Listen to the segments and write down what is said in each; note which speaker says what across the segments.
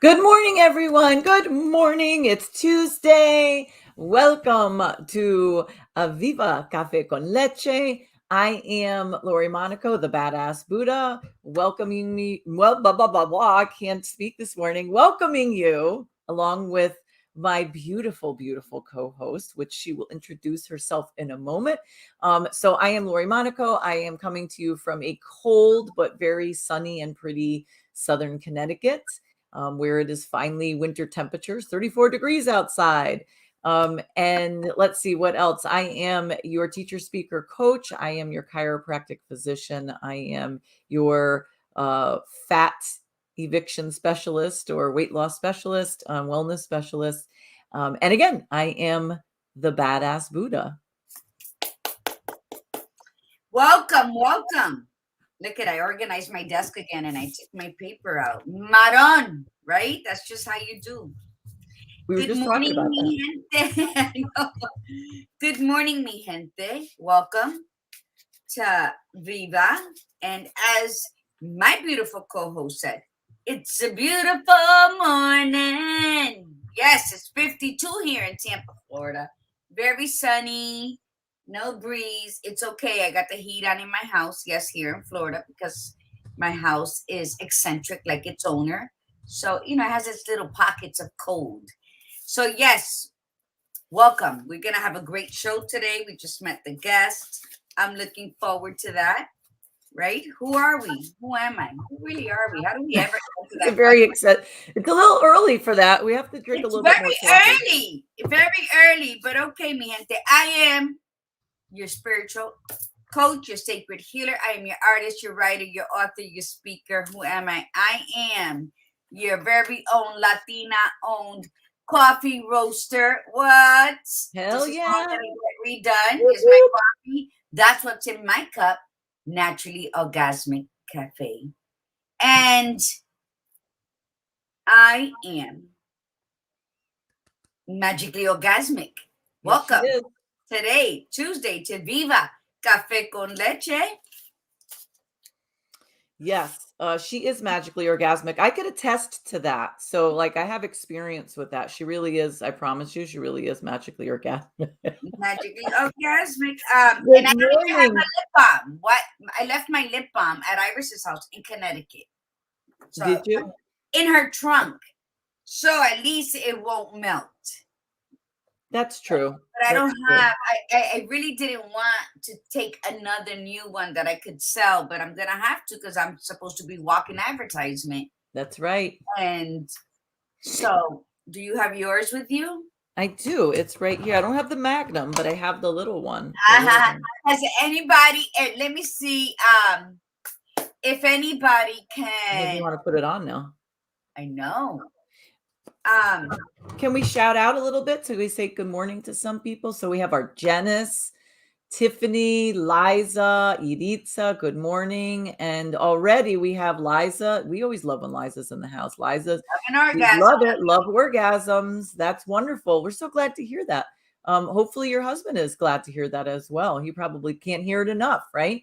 Speaker 1: Good morning, everyone. Good morning. It's Tuesday. Welcome to Viva Cafe con Leche. I am Lori Monaco, the Badass Buddha, welcoming me. Well, blah, blah, blah, blah. I can't speak this morning. Welcoming you along with my beautiful, beautiful co-host, which she will introduce herself in a moment. So I am Lori Monaco. I am coming to you from a cold but very sunny and pretty Southern Connecticut. Where it is finally winter temperatures, 34 degrees outside. And let's see what else. I am your teacher, speaker, coach. I am your chiropractic physician. I am your fat eviction specialist or weight loss specialist, wellness specialist. And again, I am the Badass Buddha.
Speaker 2: Welcome. Look at, I organized my desk again and I took my paper out. Maron, right? That's just how you do.
Speaker 1: We were just talking about that.
Speaker 2: Mi gente. Good morning, mi gente. Welcome to Viva. And as my beautiful co-host said, it's a beautiful morning. Yes, it's 52 here in Tampa, Florida. Very sunny. No breeze. It's okay. I got the heat on in my house. Yes, here in Florida, because my house is eccentric like its owner. So, it has its little pockets of cold. So, yes, welcome. We're going to have a great show today. We just met the guest. I'm looking forward to that. Right? Who are we? Who am I? Who really are we? How do we ever get to that?
Speaker 1: Very excited. It's a little early for that. We have to drink a little bit more coffee.
Speaker 2: Very early, but okay, mi gente. I am your spiritual coach, your sacred healer. I am your artist, your writer, your author, your speaker. Who am I? I am your very own Latina-owned coffee roaster. What?
Speaker 1: Hell
Speaker 2: This is
Speaker 1: yeah.
Speaker 2: all that I get redone. Is my coffee. That's what's in my cup. Naturally Orgasmic Cafe. And I am magically orgasmic. Welcome today, Tuesday, to Viva Cafe con Leche.
Speaker 1: Yes, she is magically orgasmic. I could attest to that. So, I have experience with that. She really is. I promise you, she really is magically orgasmic.
Speaker 2: Magically orgasmic. And I don't even have my lip balm. What? I left my lip balm at Iris's house in Connecticut.
Speaker 1: So, did you?
Speaker 2: In her trunk. So at least it won't melt.
Speaker 1: That's true.
Speaker 2: But I don't have, I really didn't want to take another new one that I could sell, but I'm going to have to because I'm supposed to be walking advertisement.
Speaker 1: That's right.
Speaker 2: And so, do you have yours with you?
Speaker 1: I do. It's right here. I don't have the Magnum, but I have the little one.
Speaker 2: Has anybody, let me see if anybody can.
Speaker 1: Maybe you want to put it on now.
Speaker 2: I know.
Speaker 1: Can we shout out a little bit? So we say good morning to some people. So we have our Janice, Tiffany, Liza, Iritza, good morning. And already we have Liza. We always love when Liza's in the house. Liza's love it, love orgasms. That's wonderful. We're so glad to hear that. Hopefully your husband is glad to hear that as well. He probably can't hear it enough, right?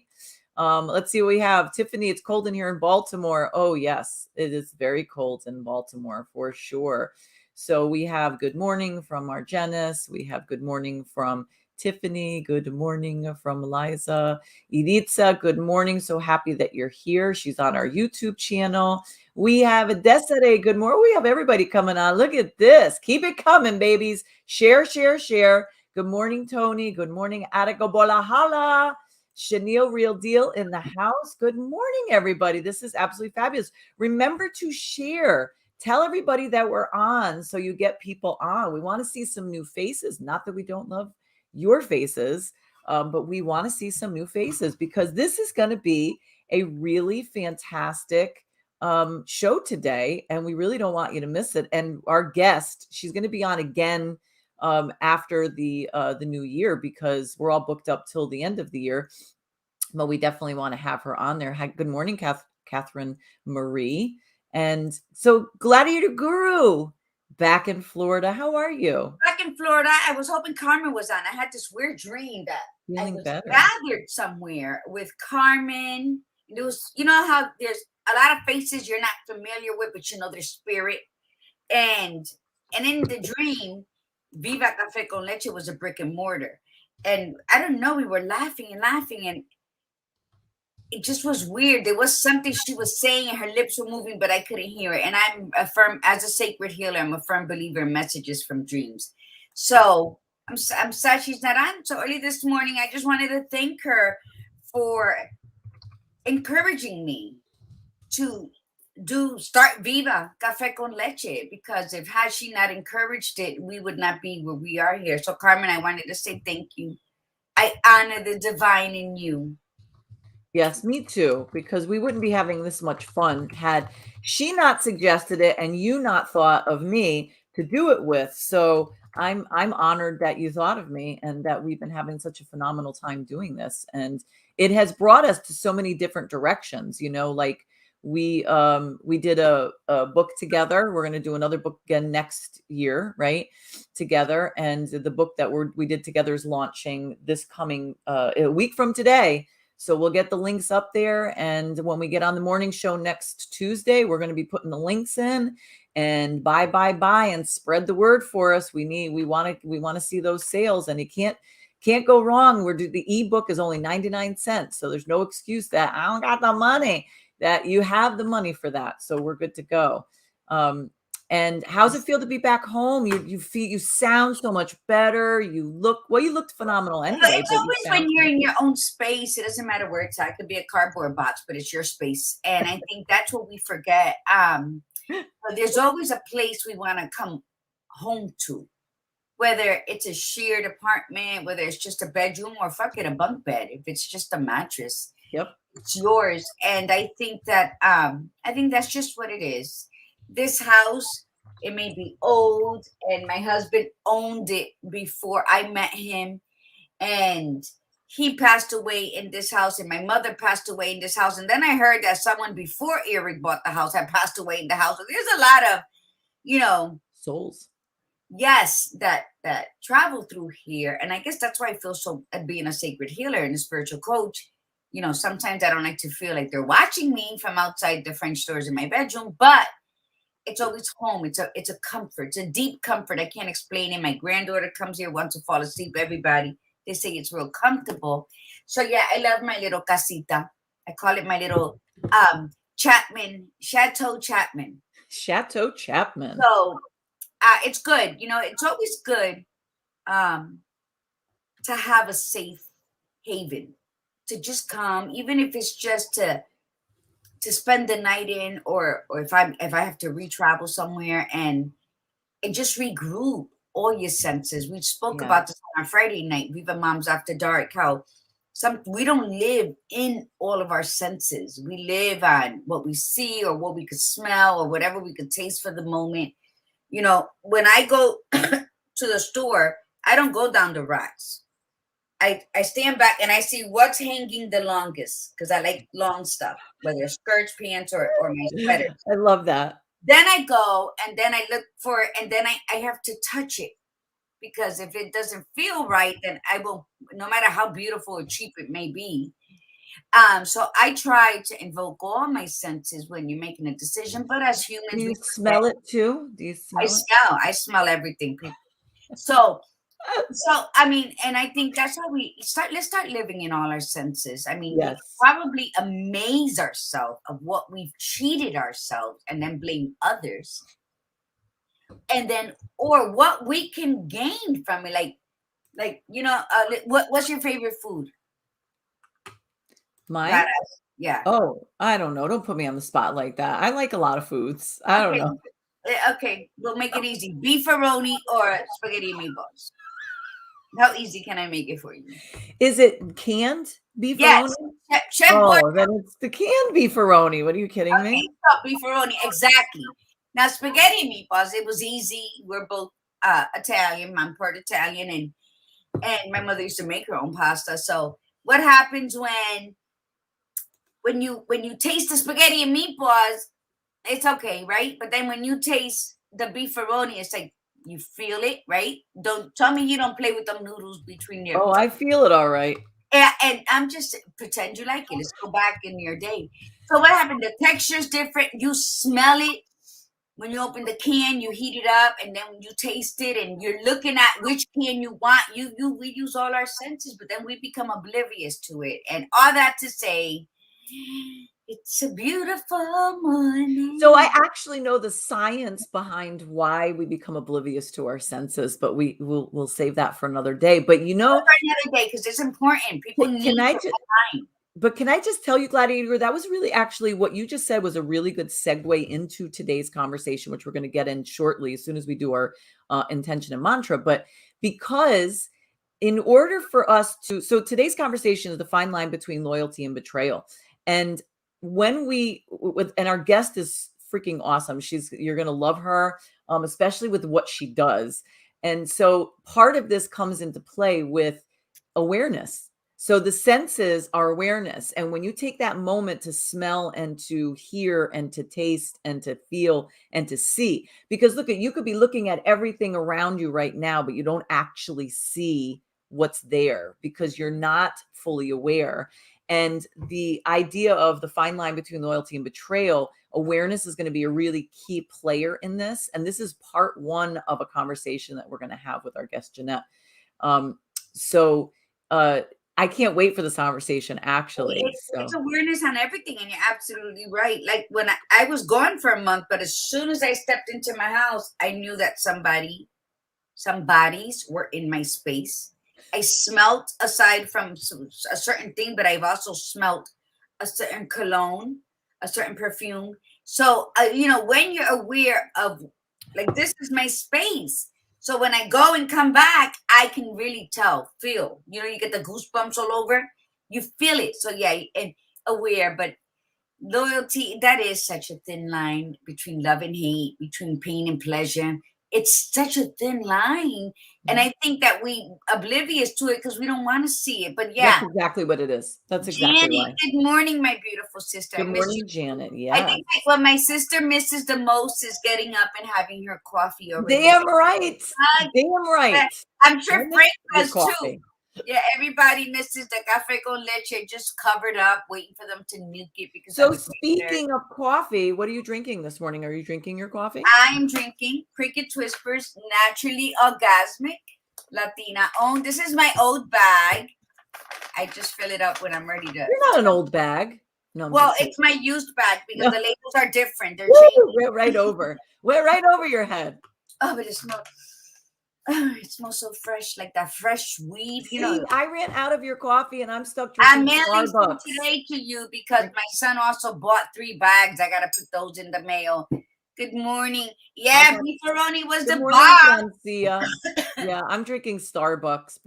Speaker 1: Let's see what we have. Tiffany, it's cold in here in Baltimore. Oh, yes, it is very cold in Baltimore for sure. So we have good morning from our Janice. We have good morning from Tiffany. Good morning from Liza. Iritza, good morning. So happy that you're here. She's on our YouTube channel. We have a Desiree. Good morning. We have everybody coming on. Look at this. Keep it coming, babies. Share, share, share. Good morning, Tony. Good morning, Attica Bolahala. Chenille Real Deal in the house. Good morning, everybody. This is absolutely fabulous. Remember to share. Tell everybody that we're on so you get people on. We want to see some new faces. Not that we don't love your faces, but we want to see some new faces because this is going to be a really fantastic show today, and we really don't want you to miss it. And our guest, she's going to be on again after the new year because we're all booked up till the end of the year, but we definitely want to have her on there. Hi, good morning, Catherine Marie. And so Gladiator Guru back in Florida. How are you?
Speaker 2: Back in Florida. I was hoping Carmen was on. I had this weird dream that I was gathered somewhere with Carmen. It was, how there's a lot of faces you're not familiar with, but their spirit And in the dream, Viva Cafe con Leche was a brick and mortar. And I don't know, we were laughing and laughing, and it just was weird. There was something she was saying and her lips were moving, but I couldn't hear it. And I'm a firm, as a sacred healer, I'm a firm believer in messages from dreams. So I'm sad she's not on so early this morning. I just wanted to thank her for encouraging me to start Viva Cafe con Leche, because if had she not encouraged it, we would not be where we are here. So Carmen, I wanted to say thank you. I honor the divine in you.
Speaker 1: Yes, me too, because we wouldn't be having this much fun had she not suggested it and you not thought of me to do it with. So I'm honored that you thought of me and that we've been having such a phenomenal time doing this. And it has brought us to so many different directions, like we did a book together. We're going to do another book again next year, right? Together. And the book that we did together is launching this coming a week from today. So we'll get the links up there. And when we get on the morning show next Tuesday, we're going to be putting the links in and buy and spread the word for us. We want to see those sales, and you can't go wrong. The ebook is only 99 cents. So there's no excuse that I don't got the money. That you have the money for that. So we're good to go. And how's it feel to be back home? You sound so much better. You looked phenomenal anyway.
Speaker 2: It's always when you're in your own space. It doesn't matter where it's at. It could be a cardboard box, but it's your space. And I think that's what we forget. There's always a place we want to come home to, whether it's a shared apartment, whether it's just a bedroom, or fuck it, a bunk bed. If it's just a mattress,
Speaker 1: yep,
Speaker 2: it's yours. And I think that's just what it is. This house, it may be old, and my husband owned it before I met him, and he passed away in this house, and my mother passed away in this house. And then I heard that someone before Eric bought the house had passed away in the house. So there's a lot of,
Speaker 1: souls.
Speaker 2: Yes, that travel through here. And I guess that's why I feel so, being a sacred healer and a spiritual coach. Sometimes I don't like to feel like they're watching me from outside the French doors in my bedroom, but it's always home. It's a comfort. It's a deep comfort. I can't explain it. My granddaughter comes here, wants to fall asleep. Everybody, they say it's real comfortable. So yeah, I love my little casita. I call it my little Chateau Chapman.
Speaker 1: Chateau Chapman.
Speaker 2: So it's good. It's always good to have a safe haven, to just come, even if it's just to spend the night in, or if I have to re-travel somewhere and just regroup all your senses. We spoke about this on our Friday night, Viva Moms After Dark, how we don't live in all of our senses. We live on what we see, or what we could smell, or whatever we could taste for the moment. When I go to the store, I don't go down the racks. I stand back and I see what's hanging the longest, because I like long stuff, whether it's skirts, pants, or my sweaters.
Speaker 1: I love that.
Speaker 2: Then I go and then I look for it, and then I have to touch it, because if it doesn't feel right, then I will, no matter how beautiful or cheap it may be. So I try to invoke all my senses when you're making a decision, but as humans,
Speaker 1: do you smell it too? Do you smell
Speaker 2: I smell everything. So I mean, and I think that's how let's start living in all our senses. I mean,
Speaker 1: yes.
Speaker 2: We probably amaze ourselves of what we've cheated ourselves and then blame others. And then, or what we can gain from it. What's your favorite food?
Speaker 1: Mine?
Speaker 2: Yeah.
Speaker 1: Oh, I don't know. Don't put me on the spot like that. I like a lot of foods. I don't know.
Speaker 2: Okay, we'll make it easy. Beefaroni or spaghetti and meatballs? How easy can I make it for you?
Speaker 1: Is it canned beefaroni?
Speaker 2: Yes. Chef
Speaker 1: then it's the canned beefaroni. What are you kidding me?
Speaker 2: Beefaroni, exactly. Now, spaghetti and meatballs, it was easy. We're both Italian. I'm part Italian, and my mother used to make her own pasta. So what happens when you taste the spaghetti and meatballs, it's okay, right? But then when you taste the beefaroni, it's like, you feel it, right? Don't tell me you don't play with them noodles between your.
Speaker 1: Oh, I feel it all right.
Speaker 2: Yeah, and I'm just pretend you like it. Let's go back in your day. So what happened? The texture's different. You smell it. when you open the can, you heat it up, and then you taste it, and you're looking at which can you want. We use all our senses, but then we become oblivious to it. And all that to say, it's a beautiful morning.
Speaker 1: So I actually know the science behind why we become oblivious to our senses, but we'll save that for another day. But
Speaker 2: For another day, because it's important. People need time.
Speaker 1: But can I just tell you, Gladiator, that was really actually what you just said was a really good segue into today's conversation, which we're going to get in shortly as soon as we do our intention and mantra. But because in order for us to, so today's conversation is the fine line between loyalty and betrayal. And when and our guest is freaking awesome. You're going to love her, especially with what she does. And so part of this comes into play with awareness. So the senses are awareness. And when you take that moment to smell and to hear and to taste and to feel and to see, because look, you could be looking at everything around you right now, but you don't actually see what's there because you're not fully aware. And the idea of the fine line between loyalty and betrayal, awareness is going to be a really key player in this. And this is part one of a conversation that we're going to have with our guest, Janette. I can't wait for this conversation, actually.
Speaker 2: It's awareness on everything, and you're absolutely right. Like when I was gone for a month, but as soon as I stepped into my house, I knew that some bodies were in my space. I smelt, aside from a certain thing, but I've also smelt a certain cologne, a certain perfume. So, when you're aware of, like, this is my space. So when I go and come back, I can really feel, you get the goosebumps all over, you feel it. So yeah, and aware, but loyalty, that is such a thin line between love and hate, between pain and pleasure. It's such a thin line. And I think that we oblivious to it because we don't want to see it. But yeah.
Speaker 1: That's exactly what it is. That's exactly
Speaker 2: Janet,
Speaker 1: why.
Speaker 2: good morning, my beautiful sister.
Speaker 1: Good morning, Janet. Yeah.
Speaker 2: I think what my sister misses the most is getting up and having her coffee over
Speaker 1: Damn right. Damn right.
Speaker 2: I'm sure Frank does too. Yeah, everybody misses the cafe con leche, just covered up, waiting for them to nuke it. Because
Speaker 1: so speaking of coffee, what are you drinking this morning? Are you drinking your coffee?
Speaker 2: I'm drinking Cricket Whispers Naturally Orgasmic Latina owned. This is my old bag. I just fill it up when I'm ready to.
Speaker 1: You're not an old bag. No.
Speaker 2: Well, it's my used bag because the labels are different. They're
Speaker 1: changing. Right over. We're right over your head.
Speaker 2: Oh, but it smells so fresh, like that fresh weed.
Speaker 1: See, I ran out of your coffee and I'm stuck drinking Starbucks.
Speaker 2: I'm mailing today to you because my son also bought 3 bags. I got to put those in the mail. Good morning. Yeah, beefaroni was the bomb.
Speaker 1: Yeah, I'm drinking Starbucks.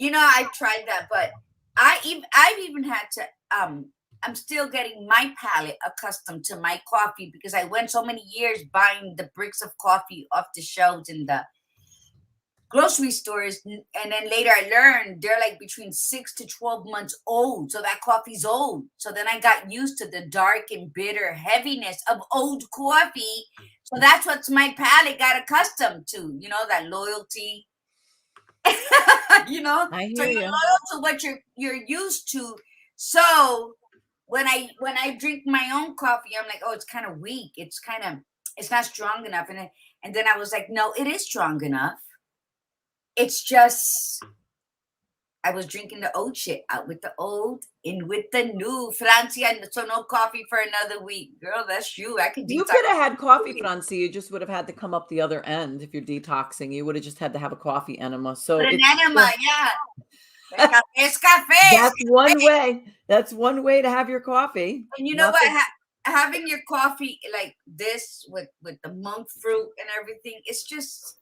Speaker 2: I tried that, but I've even had to, I'm still getting my palate accustomed to my coffee because I went so many years buying the bricks of coffee off the shelves in the grocery stores, and then later I learned they're like between 6 to 12 months old, so that coffee's old. So then I got used to the dark and bitter heaviness of old coffee. So that's what my palate got accustomed to, that loyalty.
Speaker 1: I hear
Speaker 2: so you're loyal to what you're used to. So when I drink my own coffee, I'm like, oh, it's kind of weak. It's not strong enough. And then I was like, no, it is strong enough. It's just, I was drinking the old shit, out with the old, in with the new. Francia, so no coffee for another week. Girl, that's you.
Speaker 1: You could have had coffee, Francia. You just would have had to come up the other end if you're detoxing. You would have just had to have a coffee enema. So
Speaker 2: an enema, yeah. It's cafe.
Speaker 1: That's one way. That's one way to have your coffee.
Speaker 2: And you know what? Having your coffee like this with the monk fruit and everything, it's just,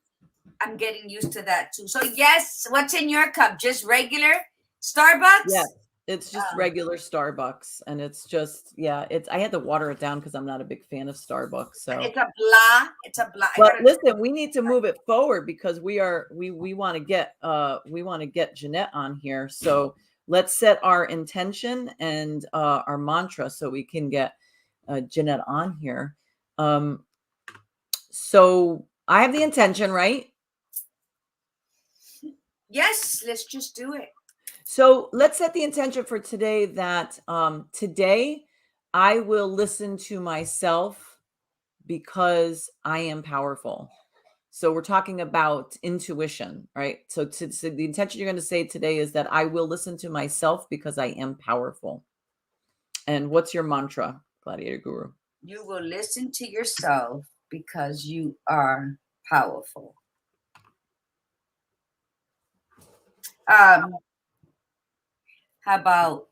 Speaker 2: I'm getting used to that too. So yes, what's in your cup? Just regular Starbucks?
Speaker 1: Yeah, it's just regular Starbucks. And it's just, I had to water it down because I'm not a big fan of Starbucks. So
Speaker 2: it's a blah.
Speaker 1: But listen, we need to move it forward because we want to get Janette on here. So let's set our intention and our mantra so we can get Janette on here. So I have the intention, right?
Speaker 2: Yes, let's just do it.
Speaker 1: So let's set the intention for today that today I will listen to myself because I am powerful. So we're talking about intuition, right? So the intention you're going to say today is that I will listen to myself because I am powerful. And what's your mantra, Gladiator Guru?
Speaker 2: You will listen to yourself because you are powerful. How about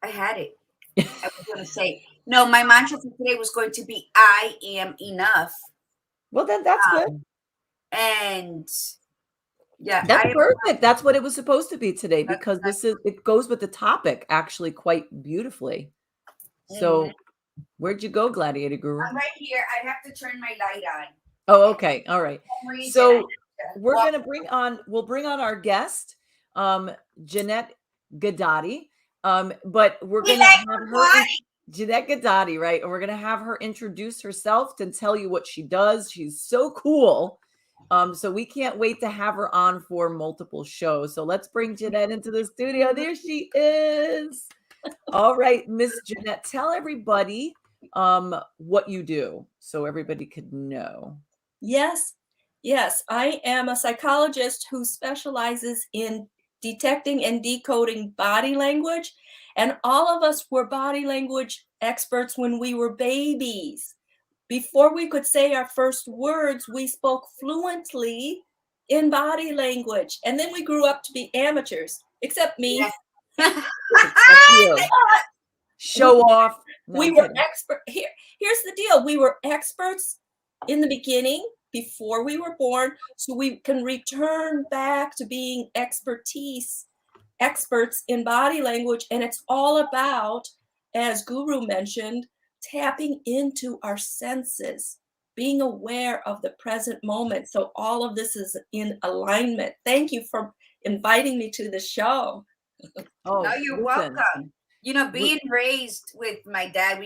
Speaker 2: I had it. I was going to say, no, my mantra for today was going to be I am enough.
Speaker 1: Well, then that's good.
Speaker 2: And yeah,
Speaker 1: that's perfect. That's what it was supposed to be today, because it goes with the topic actually quite beautifully. So where'd you go, Gladiator Guru?
Speaker 2: I'm right here. I have to turn my light on.
Speaker 1: Oh, okay. All right. So we'll bring on our guest, Janette Ghedotte. But we're going to have her, Janette Ghedotte, right? And we're going to have her introduce herself and tell you what she does. She's so cool. So we can't wait to have her on for multiple shows. So let's bring Janette into the studio. There she is. All right, Miss Janette, tell everybody what you do so everybody could know.
Speaker 3: Yes, I am a psychologist who specializes in detecting and decoding body language. And all of us were body language experts when we were babies. Before we could say our first words, we spoke fluently in body language. And then we grew up to be amateurs, except me.
Speaker 2: Yeah.
Speaker 1: Show off.
Speaker 3: No, we were expert. Here's the deal. We were experts in the beginning before we were born, so we can return back to being experts in body language. And it's all about, as Guru mentioned, tapping into our senses, being aware of the present moment. So all of this is in alignment. Thank you for inviting me to the show.
Speaker 2: Oh, no, you're welcome. You know, being raised with my dad,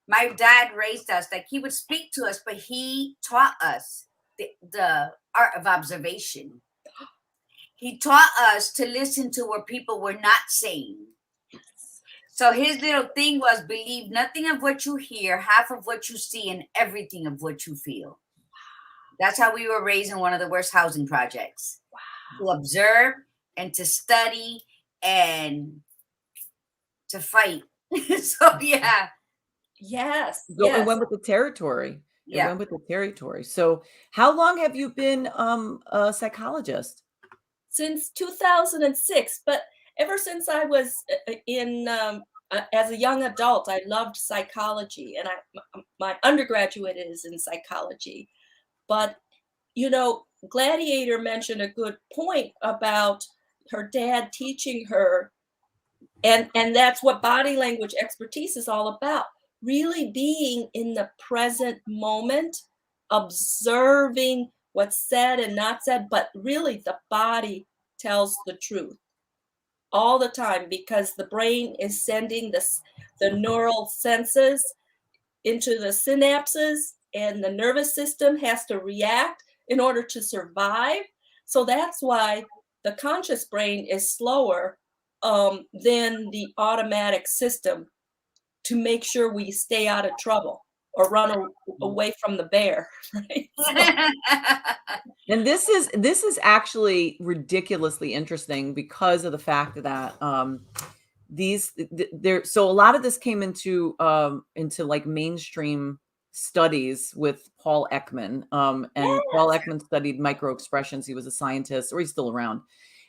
Speaker 2: my dad raised us, like he would speak to us, but he taught us the art of observation. He taught us to listen to what people were not saying. So his little thing was believe nothing of what you hear, half of what you see, and everything of what you feel. That's how we were raised in one of the worst housing projects. Wow. To observe and to study and to fight. So yeah.
Speaker 3: Yes.
Speaker 1: It went with the territory. It went with the territory. So how long have you been a psychologist?
Speaker 3: Since 2006, but ever since I was as a young adult, I loved psychology, and my undergraduate is in psychology. But Gladiator mentioned a good point about her dad teaching her, and that's what body language expertise is all about. Really being in the present moment, observing what's said and not said, but really the body tells the truth all the time, because the brain is sending the neural senses into the synapses, and the nervous system has to react in order to survive. So that's why the conscious brain is slower than the automatic system, to make sure we stay out of trouble or run away from the bear. Right?
Speaker 1: And this is actually ridiculously interesting because of the fact that so a lot of this came into like mainstream studies with Paul Ekman. And Paul Ekman studied micro expressions. He was a scientist, or he's still around.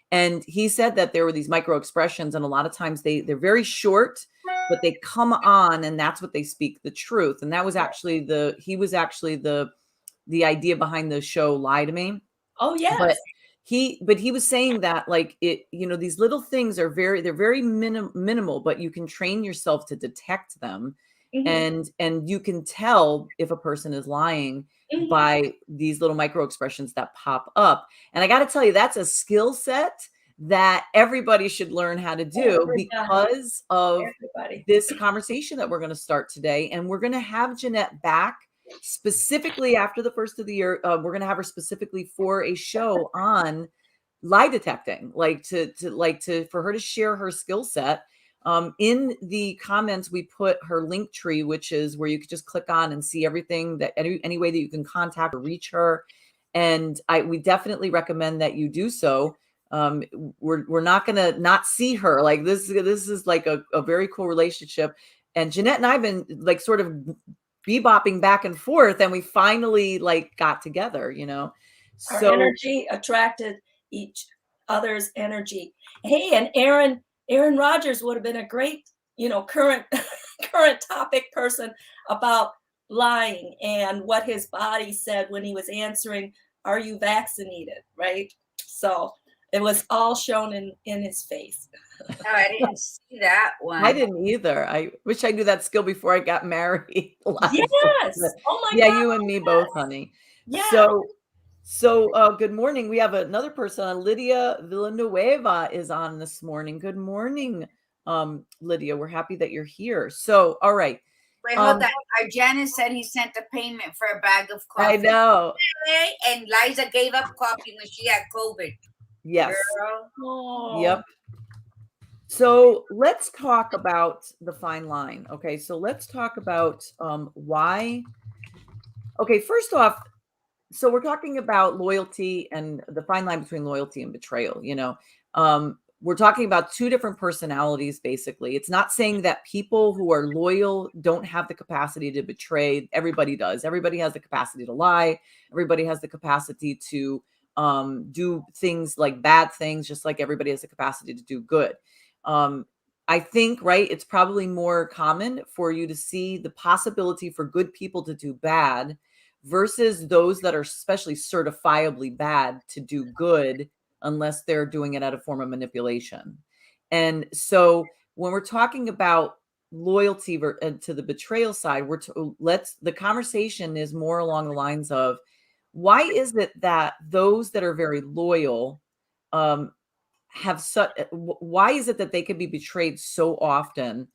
Speaker 1: And he said that there were these micro expressions, and a lot of times they're very short, but they come on, and that's what they speak the truth. And that was actually the idea behind the show Lie to Me.
Speaker 3: Oh yes.
Speaker 1: But he was saying that, like, it, these little things are very minimal, but you can train yourself to detect them. Mm-hmm. And you can tell if a person is lying mm-hmm. by these little micro expressions that pop up. And I got to tell you, that's a skill set that everybody should learn how to do because of this conversation that we're going to start today. And we're going to have Janette back specifically after the first of the year. We're going to have her specifically for a show on lie detecting, like for her to share her skill set. In the comments, we put her link tree, which is where you could just click on and see everything that any way that you can contact or reach her. And we definitely recommend that you do so. We're not gonna not see her. Like this is like a very cool relationship. And Janette and I've been like sort of bebopping back and forth, and we finally like got together, you know.
Speaker 3: Our
Speaker 1: So
Speaker 3: energy attracted each other's energy. Hey, and Aaron Rodgers would have been a great, current topic person about lying and what his body said when he was answering, "Are you vaccinated?" Right? So it was all shown in his face.
Speaker 2: Oh, I didn't see that one.
Speaker 1: I didn't either. I wish I knew that skill before I got married.
Speaker 3: Yes. Oh my
Speaker 1: Yeah,
Speaker 3: God.
Speaker 1: you and me both, honey.
Speaker 3: Yeah.
Speaker 1: So good morning. We have another person. Lydia Villanueva is on this morning. Good morning, Lydia. We're happy that you're here. So, all right.
Speaker 2: Wait, hold on. Our Janice said he sent a payment for a bag of coffee.
Speaker 1: I know.
Speaker 2: And Liza gave up coffee when she had COVID.
Speaker 1: Yes.
Speaker 2: Girl.
Speaker 3: Oh.
Speaker 1: Yep. So let's talk about the fine line. Okay, so let's talk about why. Okay, first off, so we're talking about loyalty and the fine line between loyalty and betrayal. We're talking about two different personalities, basically. It's not saying that people who are loyal don't have the capacity to betray. Everybody does. Everybody has the capacity to lie. Everybody has the capacity to do things like bad things, just like everybody has the capacity to do good. I think, right, it's probably more common for you to see the possibility for good people to do bad versus those that are especially certifiably bad to do good unless they're doing it at a form of manipulation. And so when we're talking about loyalty to the betrayal side, the conversation is more along the lines of, why is it that those that are very loyal why is it that they can be betrayed so often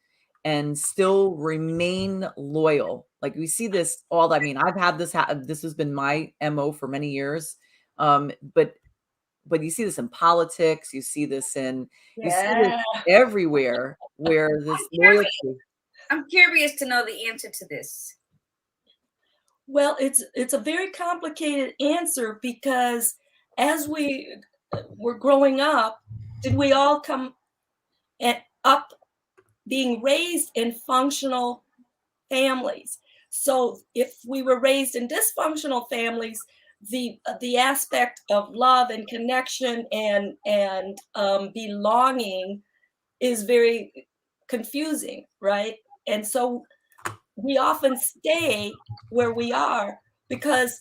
Speaker 1: and still remain loyal? Like we see this all. I mean, I've had this. This has been my MO for many years. But you see this in politics. You see this everywhere where this loyalty.
Speaker 2: I'm curious to know the answer to this.
Speaker 3: Well, it's a very complicated answer because as we were growing up, did we all come up being raised in functional families? So if we were raised in dysfunctional families, the aspect of love and connection and belonging is very confusing, right? And so we often stay where we are because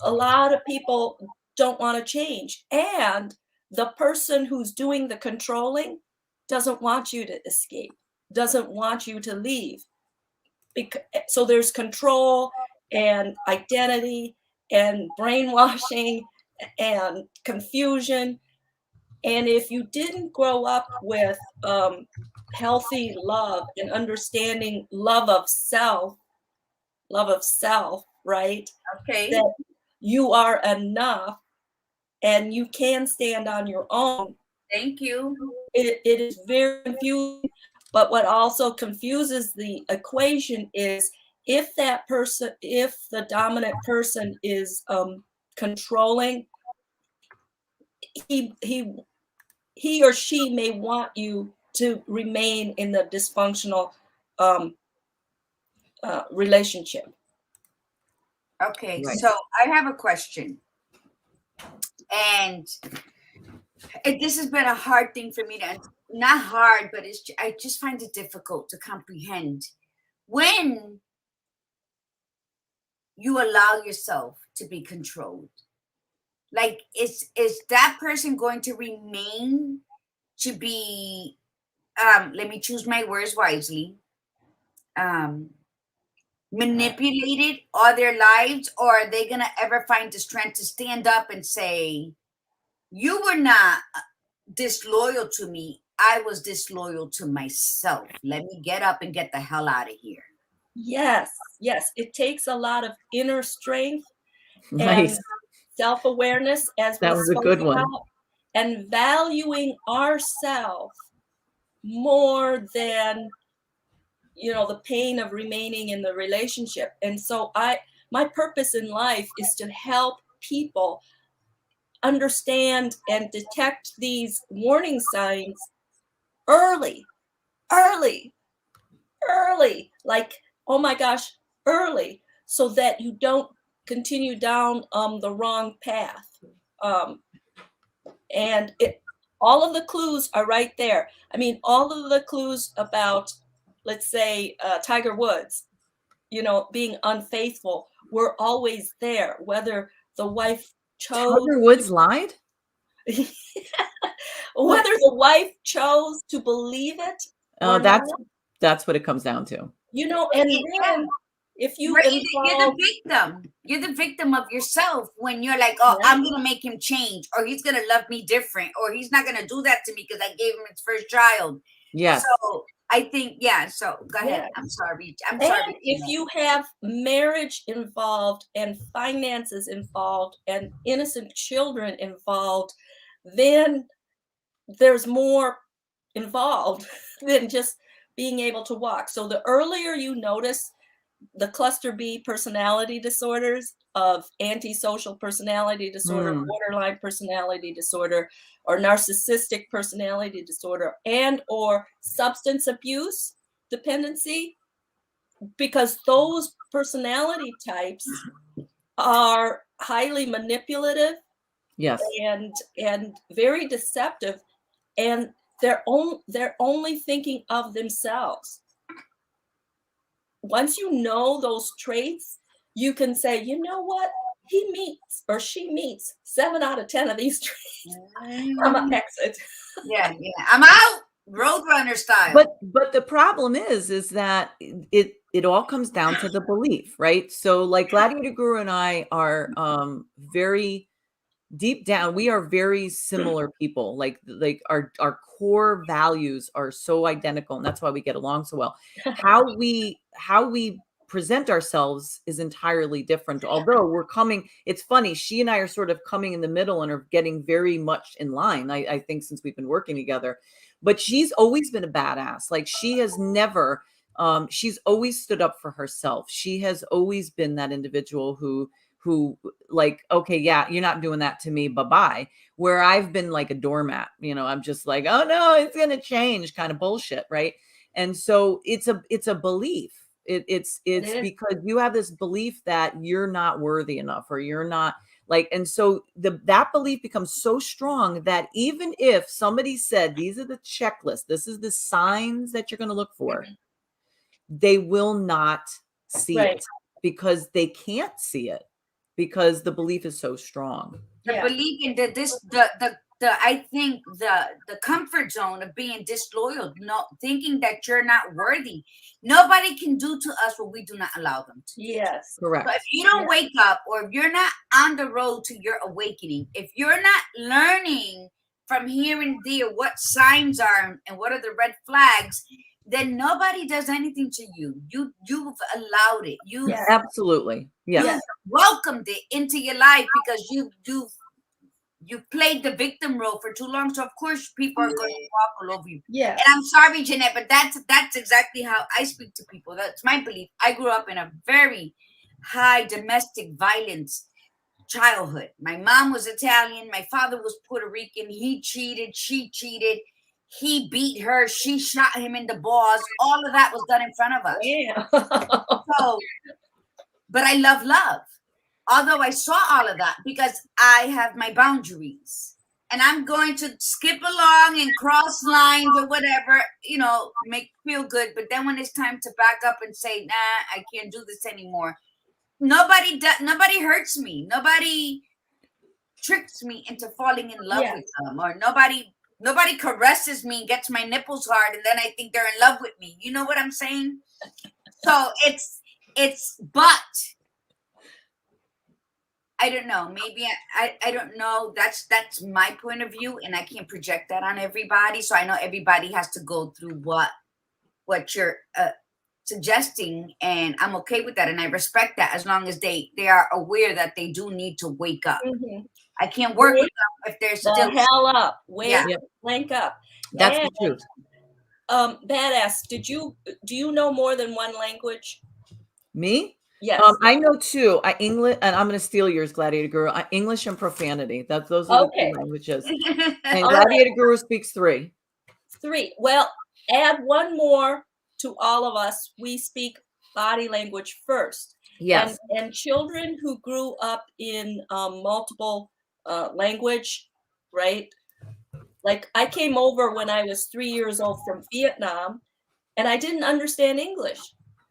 Speaker 3: a lot of people don't want to change. And the person who's doing the controlling doesn't want you to escape, doesn't want you to leave. So there's control and identity and brainwashing and confusion. And if you didn't grow up with healthy love and understanding love of self, right?
Speaker 2: Okay.
Speaker 3: That you are enough and you can stand on your own.
Speaker 2: Thank you.
Speaker 3: It is very confusing. But what also confuses the equation is if the dominant person is controlling, he or she may want you to remain in the dysfunctional relationship.
Speaker 2: Okay, right. So I have a question. And this has been a hard thing for me to, not hard, but I just find it difficult to comprehend. When you allow yourself to be controlled, like is that person going to remain to be, let me choose my words wisely, manipulated all their lives, or are they gonna ever find the strength to stand up and say, you were not disloyal to me, I was disloyal to myself, let me get up and get the hell out of here?
Speaker 3: Yes, it takes a lot of inner strength
Speaker 1: Nice.
Speaker 3: and self-awareness, as
Speaker 1: that was a good one.
Speaker 3: and valuing ourselves more than, the pain of remaining in the relationship. And so my purpose in life is to help people understand and detect these warning signs early, like, oh my gosh, early, so that you don't continue down the wrong path. And all of the clues are right there. I mean, all of the clues about, let's say, Tiger Woods, being unfaithful, were always there, whether the wife chose
Speaker 1: Tiger Woods lied?
Speaker 3: whether the wife chose to believe it
Speaker 1: Oh,
Speaker 3: or not,
Speaker 1: that's what it comes down to.
Speaker 3: and then if you
Speaker 2: You're
Speaker 3: involve,
Speaker 2: the victim. You're the victim of yourself when you're like, oh, I'm going to make him change, or he's going to love me different, or he's not going to do that to me because I gave him his first child.
Speaker 1: Yes.
Speaker 2: So I think, so go ahead. I'm sorry.
Speaker 3: And if you have marriage involved and finances involved and innocent children involved, then there's more involved than just being able to walk. So the earlier you notice the cluster B personality disorders of antisocial personality disorder, borderline personality disorder, or narcissistic personality disorder, and or substance abuse dependency, because those personality types are highly manipulative,
Speaker 1: yes,
Speaker 3: and very deceptive, and they're only thinking of themselves. Once you know those traits, you can say, you know what, he meets or she meets 7 out of 10 of these traits. I'm an exit.
Speaker 2: Yeah, I'm out, Roadrunner style.
Speaker 1: But the problem is that it all comes down to the belief, right? So like Gladiator Guru and I are very deep down, we are very similar people. Like our core values are so identical, and that's why we get along so well. How we present ourselves is entirely different. Although we're coming, it's funny, she and I are sort of coming in the middle and are getting very much in line, I think, since we've been working together. But she's always been a badass. Like she has never, she's always stood up for herself. She has always been that individual who like, okay, yeah, you're not doing that to me, bye-bye. Where I've been like a doormat, I'm just like, oh no, it's going to change kind of bullshit. Right. And so it's a belief. It's because you have this belief that you're not worthy enough, or you're not like, and so that belief becomes so strong that even if somebody said, these are the checklists, this is the signs that you're going to look for, they will not see it because they can't see it, because the belief is so strong.
Speaker 2: The belief in I think the comfort zone of being disloyal, thinking that you're not worthy. Nobody can do to us what we do not allow them to.
Speaker 3: Yes,
Speaker 1: correct.
Speaker 2: But if you don't wake up, or if you're not on the road to your awakening, if you're not learning from here and there what signs are and what are the red flags, then nobody does anything to you. You've allowed it.
Speaker 1: Absolutely. Yes.
Speaker 2: You've welcomed it into your life because you've played the victim role for too long. So of course people are going to walk all over you.
Speaker 3: Yeah.
Speaker 2: And I'm sorry, Janette, but that's exactly how I speak to people. That's my belief. I grew up in a very high domestic violence childhood. My mom was Italian. My father was Puerto Rican. He cheated. She cheated. He beat her. She shot him in the balls. All of that was done in front of us.
Speaker 3: Yeah.
Speaker 2: But I love love. Although I saw all of that, because I have my boundaries. And I'm going to skip along and cross lines or whatever, make feel good. But then when it's time to back up and say, nah, I can't do this anymore. Nobody hurts me. Nobody tricks me into falling in love with them, or nobody caresses me and gets my nipples hard and then I think they're in love with me. You know what I'm saying? So but I don't know. Maybe I don't know. That's my point of view, and I can't project that on everybody. So I know everybody has to go through what you're suggesting, and I'm okay with that, and I respect that as long as they are aware that they do need to wake up. I can't work with them if they're
Speaker 3: The
Speaker 2: still.
Speaker 3: hell up. Wake,
Speaker 2: Yeah.
Speaker 3: link up.
Speaker 1: That's
Speaker 3: And,
Speaker 1: the truth.
Speaker 3: Badass, do you know more than one language?
Speaker 1: Me?
Speaker 3: Yes.
Speaker 1: I know two. English, and I'm going to steal yours, Gladiator Guru. English and profanity. Those are the
Speaker 3: Okay.
Speaker 1: two languages. And
Speaker 3: All
Speaker 1: Gladiator Guru speaks three.
Speaker 3: 3. Well, add one more to all of us. We speak body language first.
Speaker 1: Yes.
Speaker 3: And children who grew up in multiple language, right? Like I came over when I was 3 years old from Vietnam, and I didn't understand English.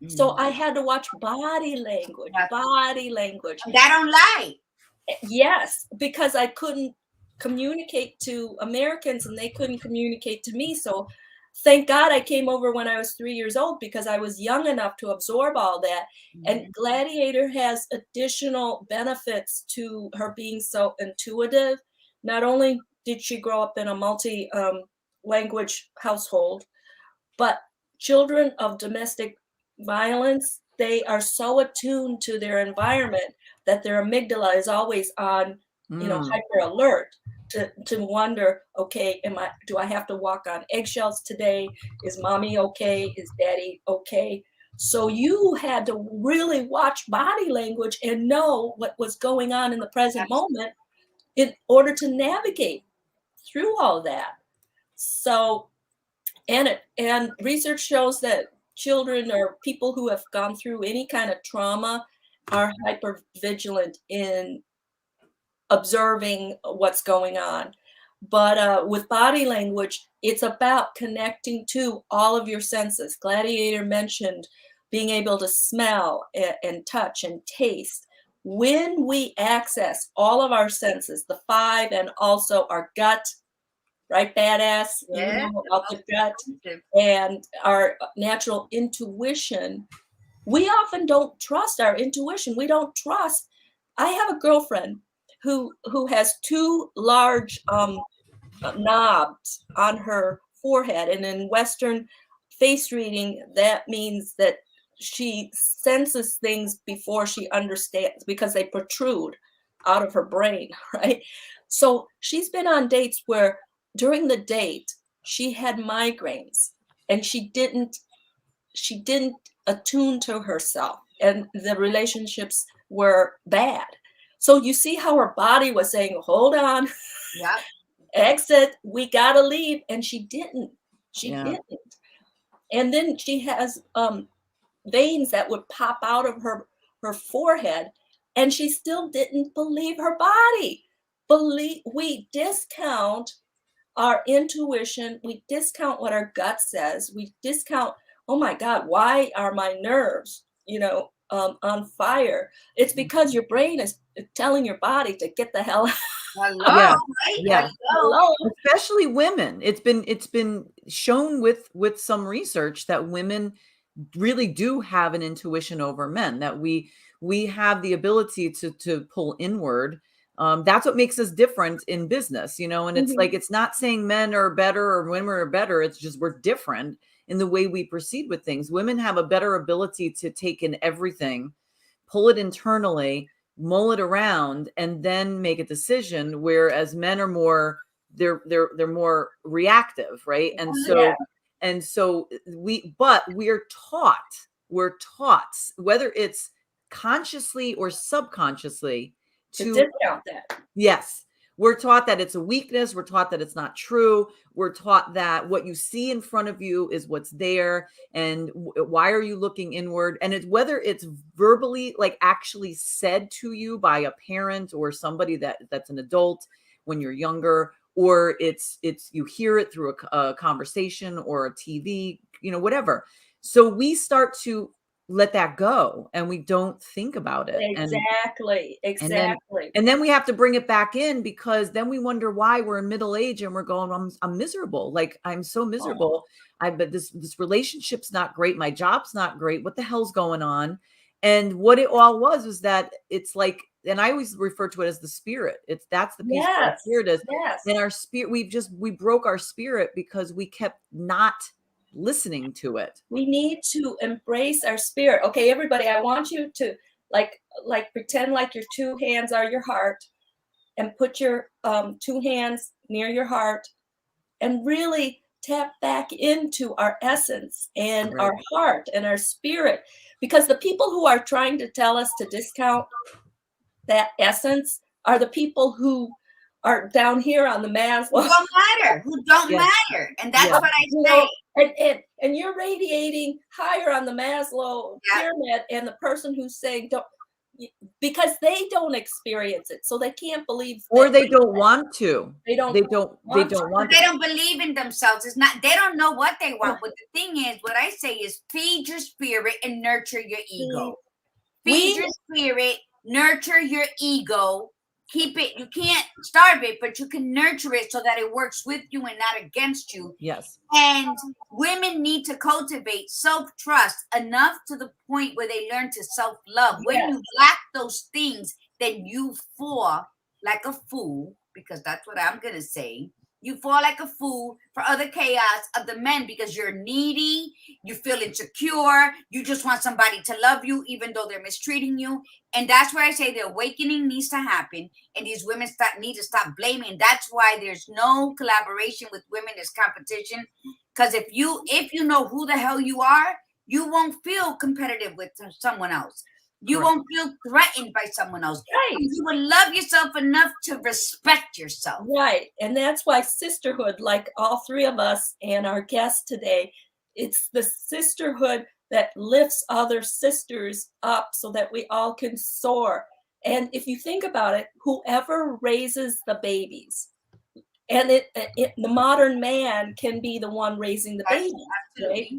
Speaker 3: So I had to watch body language, body language.
Speaker 2: And that don't lie.
Speaker 3: Yes, because I couldn't communicate to Americans and they couldn't communicate to me. So thank God I came over when I was 3 years old because I was young enough to absorb all that. And Gladiator has additional benefits to her being so intuitive. Not only did she grow up in a multi-language household, but children of domestic violence, they are so attuned to their environment that their amygdala is always on, hyper alert to wonder, okay, do I have to walk on eggshells today? Is mommy okay? Is daddy okay? So you had to really watch body language and know what was going on in the present moment in order to navigate through all that. So, and research shows that children or people who have gone through any kind of trauma are hyper vigilant in observing what's going on. But with body language, it's about connecting to all of your senses. Gladiator mentioned being able to smell and touch and taste. When we access all of our senses, the 5, and also our gut, right, Badass?
Speaker 2: Yeah.
Speaker 3: You know about the gut and our natural intuition. We often don't trust our intuition. We don't trust. I have a girlfriend who has 2 large knobs on her forehead, and in Western face reading, that means that she senses things before she understands because they protrude out of her brain, right? So she's been on dates where during the date she had migraines and she didn't attune to herself, and the relationships were bad. So you see how her body was saying, hold on, exit, we gotta leave, and she didn't. And then she has veins that would pop out of her forehead, and she still didn't believe her body. We discount our intuition, we discount what our gut says, we discount, oh my God, why are my nerves, on fire? It's because your brain is telling your body to get the hell out.
Speaker 2: Hello,
Speaker 1: Yeah.
Speaker 2: right?
Speaker 1: Yeah.
Speaker 2: Hello.
Speaker 1: Especially women. It's been shown with some research that women really do have an intuition over men, that we have the ability to pull inward. That's what makes us different in business, and it's like, it's not saying men are better or women are better. It's just we're different in the way we proceed with things. Women have a better ability to take in everything, pull it internally, mull it around, and then make a decision, whereas men are more, they're more reactive, right? And so we're taught, whether it's consciously or subconsciously,
Speaker 3: to discount that.
Speaker 1: Yes. We're taught that it's a weakness. We're taught that it's not true. We're taught that what you see in front of you is what's there. And why are you looking inward? And it's whether it's verbally, like actually said to you by a parent or somebody that's an adult when you're younger, or it's you hear it through a conversation or a TV, whatever. So we start to let that go and we don't think about it.
Speaker 3: Exactly.
Speaker 1: And then we have to bring it back in, because then we wonder why we're in middle age and we're going, I'm miserable. Like, I'm so miserable. But this relationship's not great. My job's not great. What the hell's going on? And what it all was that it's like, and I always refer to it as the spirit. That's the piece where our spirit is. And our spirit, we broke our spirit because we kept not listening to it.
Speaker 3: We need to embrace our spirit. Okay, everybody, I want you to like pretend like your 2 hands are your heart, and put your 2 hands near your heart and really tap back into our essence and
Speaker 1: Right.
Speaker 3: our heart and our spirit. Because the people who are trying to tell us to discount that essence are the people who are down here on the Maslow.
Speaker 2: Who don't matter. Who don't
Speaker 1: Yes.
Speaker 2: matter. And that's
Speaker 1: Yeah.
Speaker 2: what I
Speaker 3: You
Speaker 2: say.
Speaker 3: know, and you're radiating higher on the Maslow
Speaker 2: Yeah.
Speaker 3: pyramid, and the person who's saying don't, because they don't experience it, so they can't believe,
Speaker 1: Or
Speaker 3: that
Speaker 1: they don't want to.
Speaker 3: they don't
Speaker 1: They don't
Speaker 3: want
Speaker 1: want
Speaker 2: They
Speaker 1: to.
Speaker 2: don't believe in themselves. It's not, they don't know what they want. But the thing is, what I say is feed your spirit and nurture your ego. Feed your spirit, nurture your ego. Keep it, you can't starve it, but you can nurture it so that it works with you and not against you.
Speaker 1: Yes.
Speaker 2: And women need to cultivate self-trust enough to the point where they learn to self-love. When
Speaker 3: Yes.
Speaker 2: you lack those things, then you fall like a fool, because that's what I'm going to say. You fall like a fool for other chaos of the men because you're needy, you feel insecure, you just want somebody to love you even though they're mistreating you. And that's where I say the awakening needs to happen, and these women need to stop blaming. That's why there's no collaboration with women, there's competition. Because if you know who the hell you are, you won't feel competitive with someone else. You
Speaker 1: Correct.
Speaker 2: won't feel threatened by someone else.
Speaker 3: Right.
Speaker 2: You will love yourself enough to respect yourself.
Speaker 3: Right. And that's why sisterhood, like all 3 of us and our guest today, it's the sisterhood that lifts other sisters up so that we all can soar. And if you think about it, whoever raises the babies, and the modern man can be the one raising the babies, right?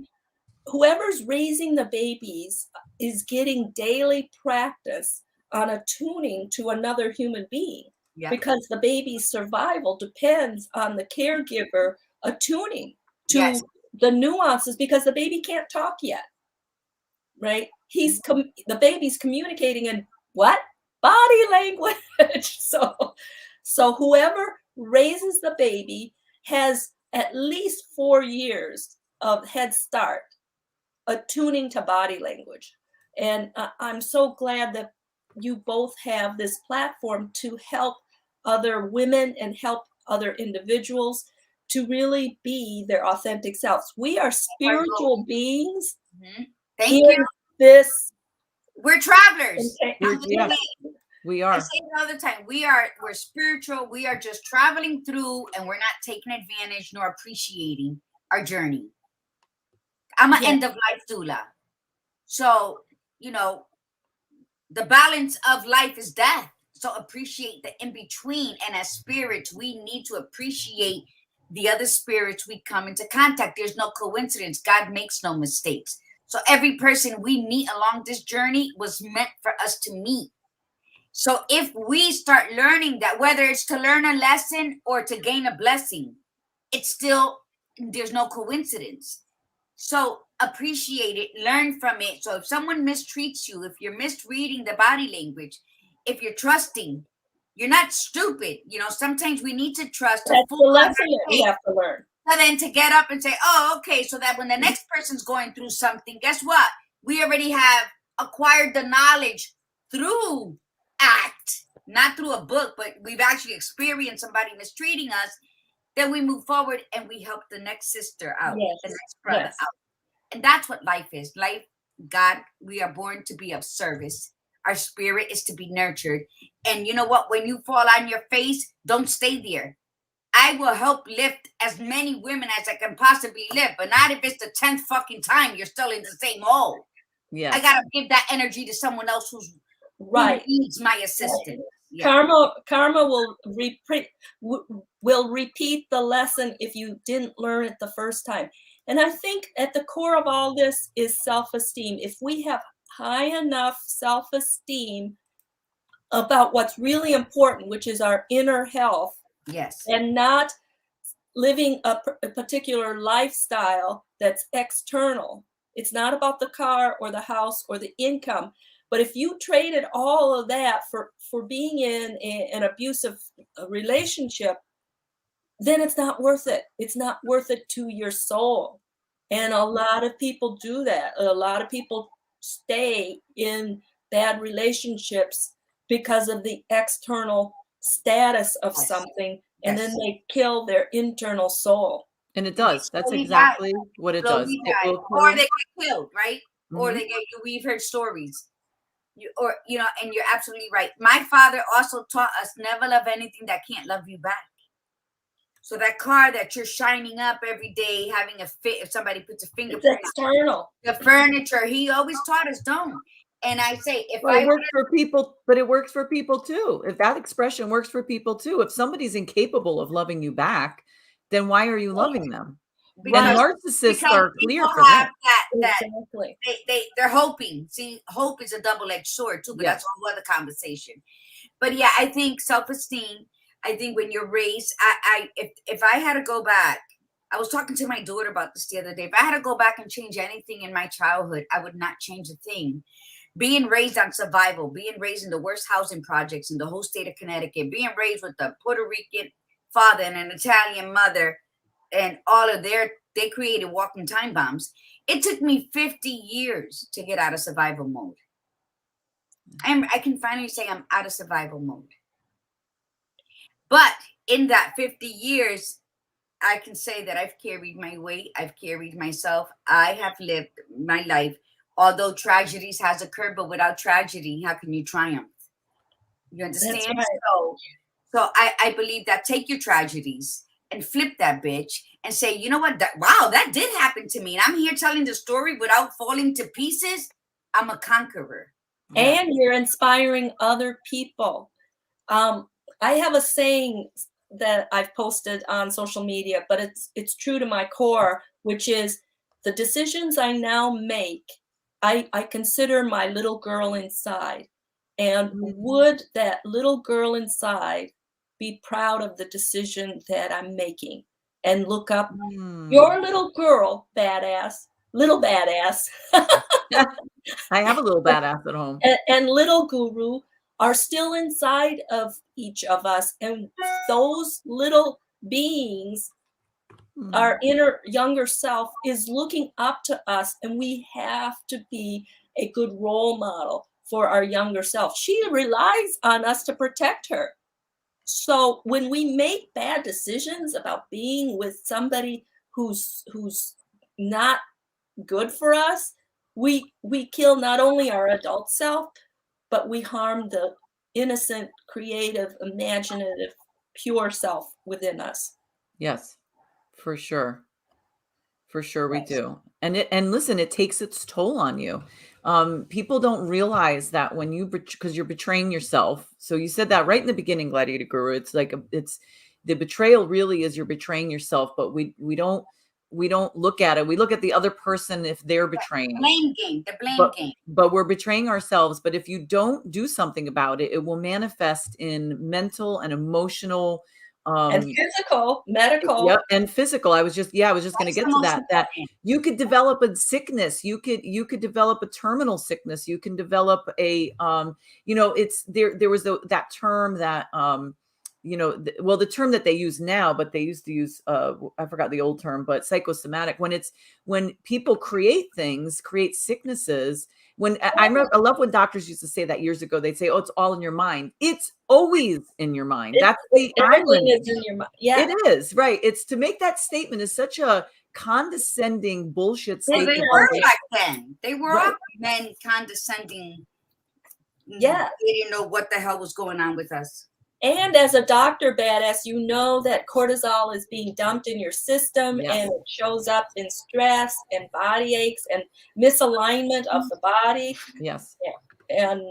Speaker 3: Whoever's raising the babies is getting daily practice on attuning to another human being.
Speaker 2: Yeah.
Speaker 3: Because the baby's survival depends on the caregiver attuning to
Speaker 2: Yes.
Speaker 3: the nuances, because the baby can't talk yet, right? The baby's communicating in what? Body language. So whoever raises the baby has at least 4 years of head start attuning to body language. And I'm so glad that you both have this platform to help other women and help other individuals to really be their authentic selves. We are spiritual beings.
Speaker 2: Thank you.
Speaker 3: This,
Speaker 2: we're travelers.
Speaker 1: Yes, we are.
Speaker 2: I say it all the time. We're spiritual. We are just traveling through, and we're not taking advantage nor appreciating our journey. I'm an end of life doula. So, the balance of life is death. So appreciate the in between. And as spirits, we need to appreciate the other spirits we come into contact. There's no coincidence. God makes no mistakes. So every person we meet along this journey was meant for us to meet. So if we start learning that, whether it's to learn a lesson or to gain a blessing, there's no coincidence. So appreciate it, learn from it. So if someone mistreats you, if you're misreading the body language, if you're trusting, you're not stupid. Sometimes we need to trust.
Speaker 3: That's the lesson that we have to learn.
Speaker 2: So then to get up and say, oh, okay, so that when the next person's going through something, guess what? We already have acquired the knowledge through act, not through a book, but we've actually experienced somebody mistreating us. Then we move forward and we help the next sister out, the next brother out. And that's what life is. Life, God, we are born to be of service. Our spirit is to be nurtured. And you know what? When you fall on your face, don't stay there. I will help lift as many women as I can possibly lift, but not if it's the 10th fucking time you're still in the same hole.
Speaker 1: Yes.
Speaker 2: I gotta give that energy to someone else who needs my assistance.
Speaker 3: Yeah. Karma will repeat the lesson if you didn't learn it the first time. And I think at the core of all this is self-esteem. If we have high enough self-esteem about what's really important, which is our inner health,
Speaker 2: yes,
Speaker 3: and not living a particular lifestyle that's external. It's not about the car or the house or the income. But if you traded all of that for being in an abusive relationship, then it's not worth it. It's not worth it to your soul. And a lot of people do that. A lot of people stay in bad relationships because of the external status of
Speaker 2: Yes.
Speaker 3: something, and then
Speaker 2: Yes.
Speaker 3: they kill their internal soul.
Speaker 1: And it does. That's
Speaker 2: slowly
Speaker 1: exactly what it does.
Speaker 2: Slowly
Speaker 1: It
Speaker 2: die,
Speaker 1: will
Speaker 2: or
Speaker 1: kill.
Speaker 2: they get killed, right? Or
Speaker 1: Mhm.
Speaker 2: they get. We've heard stories. And you're absolutely right. My father also taught us never love anything that can't love you back. So that car that you're shining up every day, having a fit, if somebody puts a
Speaker 3: It's
Speaker 2: fingerprint on
Speaker 3: external.
Speaker 2: the furniture, he always taught us don't. And I say, if
Speaker 1: Well,
Speaker 2: I
Speaker 1: it works for people, but it works for people too. If that expression works for people too, if somebody's incapable of loving you back, then why are you loving them? And
Speaker 2: because
Speaker 1: narcissists are clear
Speaker 2: people
Speaker 1: for
Speaker 2: have
Speaker 1: that.
Speaker 2: that
Speaker 3: Exactly.
Speaker 2: they're hoping. See, hope is a double-edged sword too, but
Speaker 1: Yes.
Speaker 2: that's a whole other conversation. But yeah, I think self-esteem. I think when you're raised, if I had to go back, I was talking to my daughter about this the other day. If I had to go back and change anything in my childhood, I would not change a thing. Being raised on survival, being raised in the worst housing projects in the whole state of Connecticut, being raised with a Puerto Rican father and an Italian mother, and all of they created walking time bombs. It took me 50 years to get out of survival mode. I can finally say I'm out of survival mode. But in that 50 years, I can say that I've carried my weight. I've carried myself. I have lived my life. Although tragedies has occurred, but without tragedy, how can you triumph? You understand?
Speaker 3: That's right.
Speaker 2: So I believe that take your tragedies and flip that bitch and say, you know what? That did happen to me. And I'm here telling the story without falling to pieces. I'm a conqueror.
Speaker 3: And you're inspiring other people. I have a saying that I've posted on social media, but it's true to my core, which is the decisions I now make, I consider my little girl inside. And would that little girl inside be proud of the decision that I'm making? And look up your little girl, little badass.
Speaker 1: I have a little badass at home.
Speaker 3: And little guru are still inside of each of us. And those little beings, our inner younger self is looking up to us, and we have to be a good role model for our younger self. She relies on us to protect her. So when we make bad decisions about being with somebody who's not good for us, we kill not only our adult self, but we harm the innocent, creative, imaginative, pure self within us.
Speaker 1: Yes, for sure. For sure we do. And listen, it takes its toll on you. People don't realize that when because you're betraying yourself. So you said that right in the beginning, Gladiator Guru. It's like it's the betrayal really is you're betraying yourself, but we don't look at it. We look at the other person if they're betraying.
Speaker 2: The blame game.
Speaker 1: But we're betraying ourselves. But if you don't do something about it, it will manifest in mental and emotional
Speaker 3: and physical, medical.
Speaker 1: Yep, and physical. I was just going to get to that you could develop a sickness. You could develop a terminal sickness. You can develop a it's there was that term that the term that they use now, but they used to use I forgot the old term, but psychosomatic, when people create sicknesses. When I love when doctors used to say that years ago. They'd say, "Oh, it's all in your mind." It's always in your mind. That's the irony.
Speaker 3: Is in your mind. Yeah,
Speaker 1: it is, right. It's to make that statement is such a condescending bullshit
Speaker 2: Well,
Speaker 1: statement.
Speaker 2: they were back then. They were
Speaker 1: Right.
Speaker 2: all men condescending.
Speaker 3: Yeah.
Speaker 2: They didn't know what the hell was going on with us.
Speaker 3: And as a doctor badass, you know that cortisol is being dumped in your system,
Speaker 1: Yes.
Speaker 3: and it shows up in stress and body aches and misalignment of the body.
Speaker 1: Yes.
Speaker 3: Yeah. And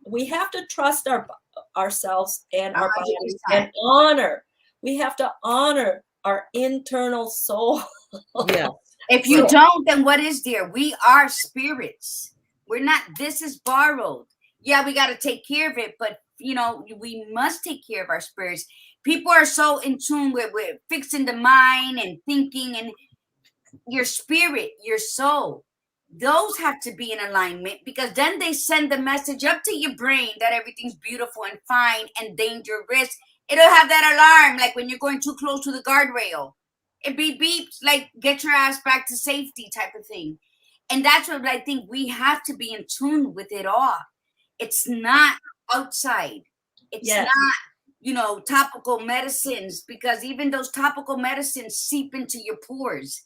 Speaker 3: we have to trust ourselves and our bodies
Speaker 2: 100%.
Speaker 3: and honor. We have to honor our internal soul.
Speaker 1: Yeah.
Speaker 2: If you don't, then what is there? We are spirits. We're not, this is borrowed. Yeah, we got to take care of it, but we must take care of our spirits. People are so in tune with fixing the mind and thinking, and your spirit, your soul, those have to be in alignment, because then they send the message up to your brain that everything's beautiful and fine and dangerous. It'll have that alarm, like when you're going too close to the guardrail. It beeps, like get your ass back to safety type of thing. And that's what I think we have to be in tune with it all. It's not outside. It's
Speaker 3: Yes.
Speaker 2: not, topical medicines, because even those topical medicines seep into your pores.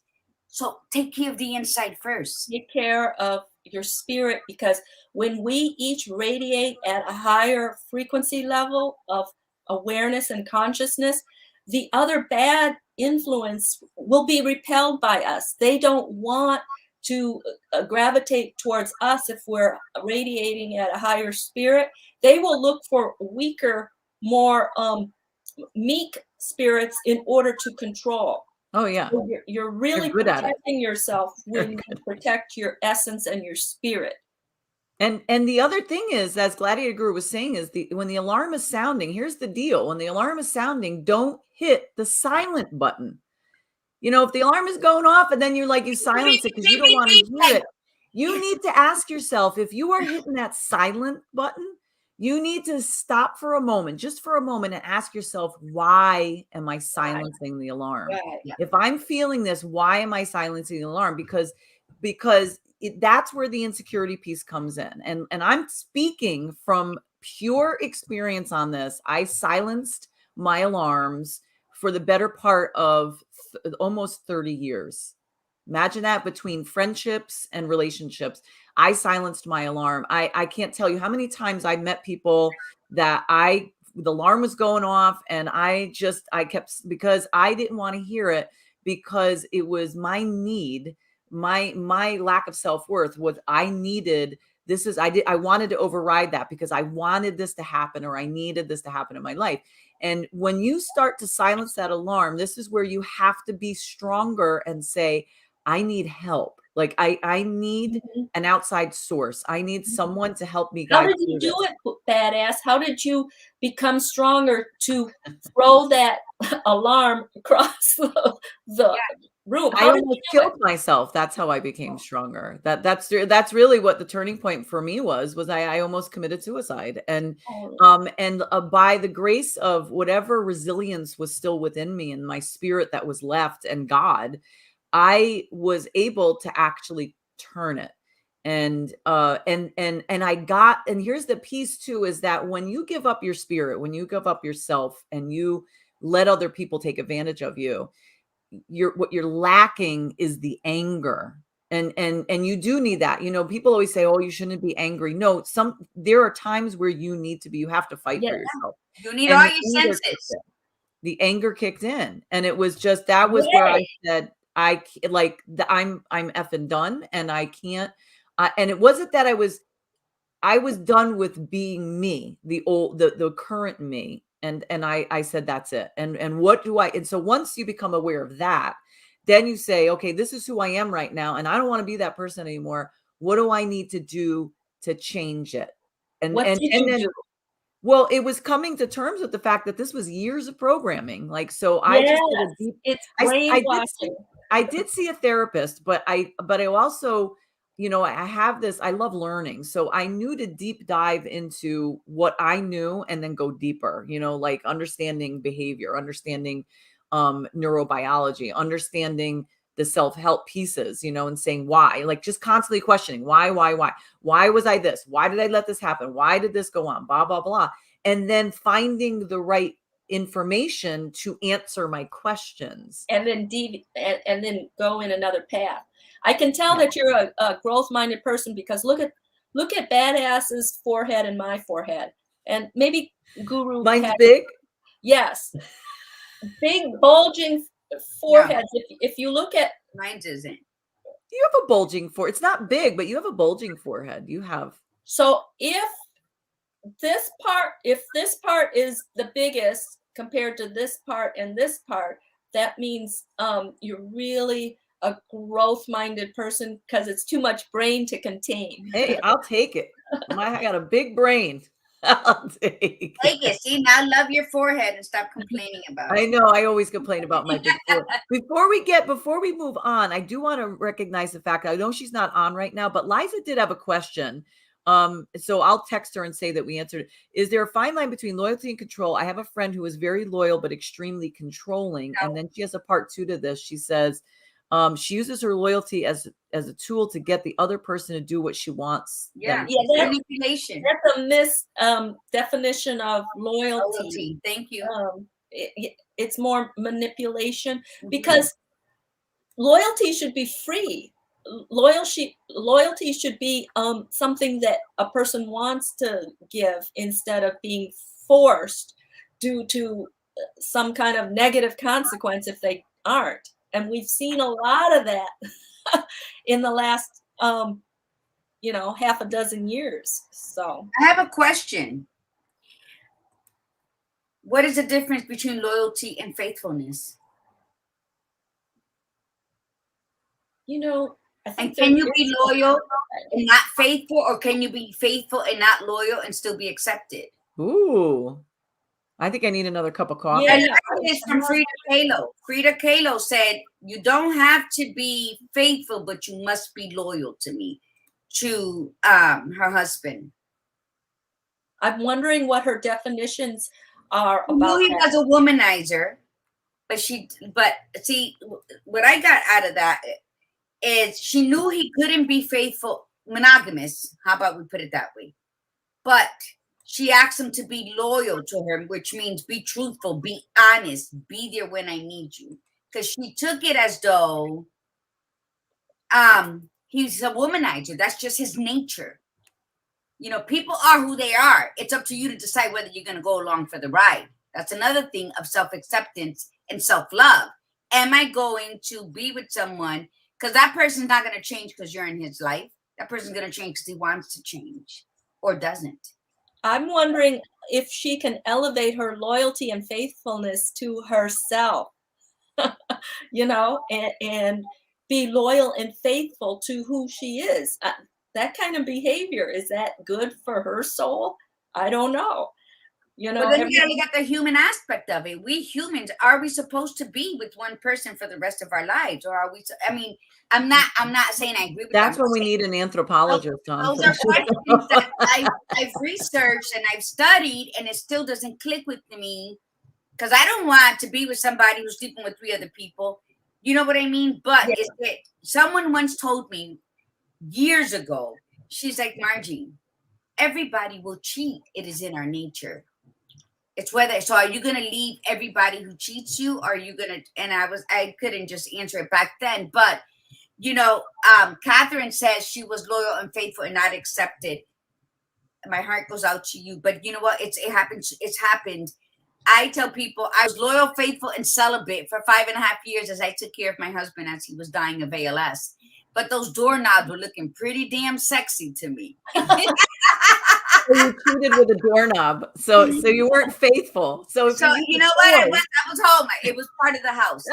Speaker 2: So take care of the inside first.
Speaker 3: Take care of your spirit, because when we each radiate at a higher frequency level of awareness and consciousness, the other bad influence will be repelled by us. They don't want to gravitate towards us if we're radiating at a higher spirit. They will look for weaker, more meek spirits in order to control.
Speaker 1: Oh yeah.
Speaker 3: So you're really
Speaker 1: good at it.
Speaker 3: protecting yourself when you protect your essence and your spirit.
Speaker 1: And the other thing is, as Gladiator Guru was saying, is when the alarm is sounding, here's the deal. When the alarm is sounding, don't hit the silent button. If the alarm is going off and then you silence it because you don't want to hear it, you need to ask yourself, if you are hitting that silent button, you need to stop for a moment, just for a moment, and ask yourself, why am I silencing the alarm?
Speaker 3: Right.
Speaker 2: Yeah.
Speaker 1: If I'm feeling this, why am I silencing the alarm? Because that's where the insecurity piece comes in. And I'm speaking from pure experience on this. I silenced my alarms for the better part of almost 30 years. Imagine that, between friendships and relationships. I silenced my alarm. I can't tell you how many times I met people that the alarm was going off and I kept, because I didn't want to hear it, because it was my need, my lack of self-worth. What I needed, I wanted to override that because I wanted this to happen, or I needed this to happen in my life. And when you start to silence that alarm, this is where you have to be stronger and say, I need help. Like I need an outside source. I need someone to help me.
Speaker 3: How did you do it, badass? How did you become stronger to throw that alarm across the room?
Speaker 1: I almost killed myself. That's how I became stronger. That's really what the turning point for me was I almost committed suicide. And by the grace of whatever resilience was still within me and my spirit that was left and God, I was able to actually turn it. And here's the piece too, is that when you give up your spirit, when you give up yourself and you let other people take advantage of you, what you're lacking is the anger. And you do need that. People always say, oh, you shouldn't be angry. No, there are times where you have to fight for yourself.
Speaker 2: You need all your senses.
Speaker 1: The anger kicked in, and it was just, that was where I said, I'm effing done, and I can't. And it wasn't that I was done with being me, the current me. And I said, that's it. And what do and so once you become aware of that, then you say, okay, this is who I am right now, and I don't want to be that person anymore. What do I need to do to change it? And
Speaker 3: what did you do?
Speaker 1: Well, it was coming to terms with the fact that this was years of programming. I just did a deep,
Speaker 3: it's brainwashing.
Speaker 1: I did see a therapist, but I also, I have this, I love learning. So I knew to deep dive into what I knew and then go deeper, understanding behavior, understanding neurobiology, understanding the self-help pieces, and saying why, just constantly questioning why was I this? Why did I let this happen? Why did this go on? Blah, blah, blah. And then finding the right information to answer my questions.
Speaker 3: And then go in another path. I can tell that you're a growth-minded person, because look at Badass's forehead and my forehead. And maybe Guru.
Speaker 1: Mine's big?
Speaker 3: Yes. Big bulging foreheads. If you look at
Speaker 2: mine isn't.
Speaker 1: You have a bulging forehead. It's not big, but you have a bulging forehead. You have.
Speaker 3: So if this part is the biggest compared to this part and this part, that means you're really a growth-minded person, because it's too much brain to contain.
Speaker 1: Hey, I'll take it. I got a big brain. I'll take
Speaker 2: it. See, now love your forehead and stop complaining about it.
Speaker 1: I know. I always complain about my big forehead. Before we move on, I do want to recognize the fact that I know she's not on right now, but Liza did have a question. So I'll text her and say that we answered it. Is there a fine line between loyalty and control? I have a friend who is very loyal but extremely controlling. No. And then she has a part 2 to this. She says, She uses her loyalty as a tool to get the other person to do what she wants.
Speaker 2: Yeah, manipulation.
Speaker 3: That's a definition of loyalty.
Speaker 2: Thank you.
Speaker 3: It's more manipulation, because loyalty should be free. Loyalty should be something that a person wants to give, instead of being forced due to some kind of negative consequence if they aren't. And we've seen a lot of that in the last half a dozen years. So
Speaker 2: I have a question. What is the difference between loyalty and faithfulness?
Speaker 3: I think,
Speaker 2: and can you be loyal and not faithful, or can you be faithful and not loyal and still be accepted?
Speaker 1: Ooh, I think I need another cup of coffee.
Speaker 2: Yeah, it's from Frida Kahlo. Frida Kahlo said, "You don't have to be faithful, but you must be loyal to me," to her husband.
Speaker 3: I'm wondering what her definitions are
Speaker 2: He
Speaker 3: about.
Speaker 2: He was a womanizer, but see, what I got out of that is she knew he couldn't be faithful, monogamous. How about we put it that way? But she asked him to be loyal to her, which means be truthful, be honest, be there when I need you. Because she took it as though he's a womanizer. That's just his nature. People are who they are. It's up to you to decide whether you're going to go along for the ride. That's another thing of self-acceptance and self-love. Am I going to be with someone? Because that person's not going to change because you're in his life. That person's going to change because he wants to change, or doesn't.
Speaker 3: I'm wondering if she can elevate her loyalty and faithfulness to herself, and be loyal and faithful to who she is. That kind of behavior, is that good for her soul? I don't know.
Speaker 2: But then you gotta look at the human aspect of it. We humans, are we supposed to be with one person for the rest of our lives, or are we? I'm not saying I agree with that.
Speaker 1: That's when we need an anthropologist.
Speaker 2: Those are questions that I've researched and I've studied, and it still doesn't click with me, because I don't want to be with somebody who's sleeping with 3 other people. You know what I mean? But someone once told me years ago, she's like, "Margie, everybody will cheat. It is in our nature. It's so are you going to leave everybody who cheats you? Or are you going to," and I couldn't just answer it back then. But, Catherine says she was loyal and faithful and not accepted. My heart goes out to you. But you know what? It happened. I tell people I was loyal, faithful, and celibate for 5.5 years as I took care of my husband as he was dying of ALS. But those doorknobs were looking pretty damn sexy to me.
Speaker 1: You cheated with a doorknob, so you weren't faithful. So
Speaker 2: you know what? I was home. It was part of the house.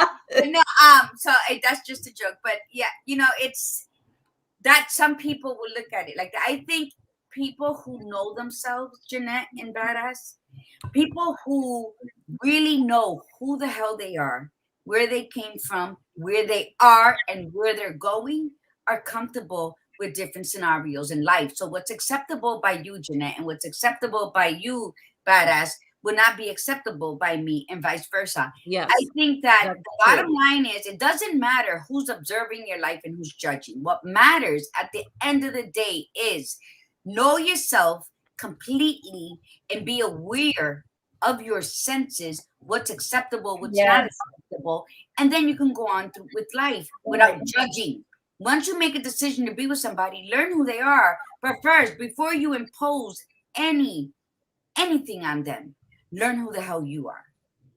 Speaker 2: So that's just a joke. But yeah, it's that some people will look at it like that. I think people who know themselves, Janette and Badass, people who really know who the hell they are, where they came from, where they are, and where they're going, are comfortable with different scenarios in life. So what's acceptable by you, Janette, and what's acceptable by you, Badass, will not be acceptable by me, and vice versa.
Speaker 1: Yes.
Speaker 2: I think that the bottom line is, it doesn't matter who's observing your life and who's judging. What matters at the end of the day is know yourself completely and be aware of your senses, what's acceptable, what's not acceptable, and then you can go on with life without judging. Once you make a decision to be with somebody, learn who they are. But first, before you impose anything on them, learn who the hell you are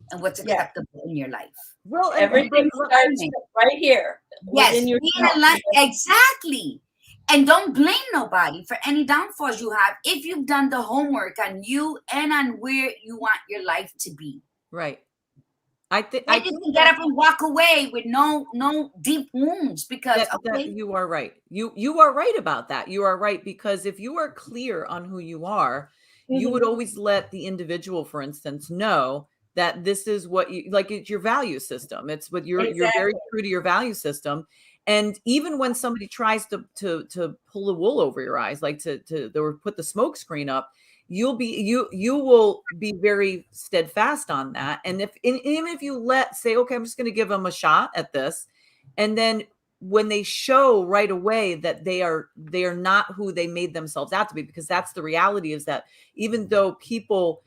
Speaker 2: and what's acceptable in your life.
Speaker 3: Well, everything starts right here.
Speaker 2: Yes, exactly. And don't blame nobody for any downfalls you have if you've done the homework on you and on where you want your life to be.
Speaker 1: Right.
Speaker 2: I think can get up and walk away with no deep wounds, because
Speaker 1: you are right. You are right about that. You are right, because if you are clear on who you are, you would always let the individual, for instance, know that this is what you like. It's your value system. It's what you're very true to your value system. And even when somebody tries to pull the wool over your eyes, like to put the smoke screen up, you will be very steadfast on that. And even if you say, okay, I'm just going to give them a shot at this, And then when they show right away that they are not who they made themselves out to be, because that's the reality, is that even though people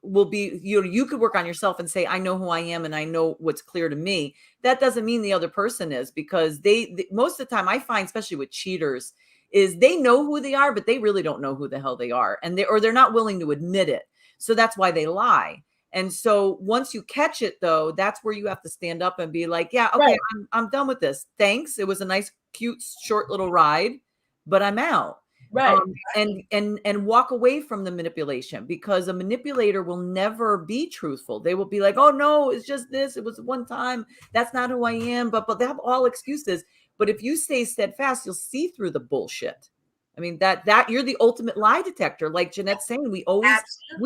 Speaker 1: will be, you could work on yourself and say, I know who I am and I know what's clear to me. That doesn't mean the other person is, because they most of the time I find, especially with cheaters, is they know who they are, but they really don't know who the hell they are. And they're not willing to admit it. So that's why they lie. And so once you catch it, though, that's where you have to stand up and be like, yeah, okay,
Speaker 3: Right.
Speaker 1: I'm done with this. Thanks. It was a nice, cute, short little ride, but I'm out.
Speaker 3: Right.
Speaker 1: And walk away from the manipulation, because a manipulator will never be truthful. They will be like, oh no, it's just this. It was one time. That's not who I am. But they have all excuses. But if you stay steadfast, you'll see through the bullshit. I mean, that you're the ultimate lie detector. Like Janette's saying, we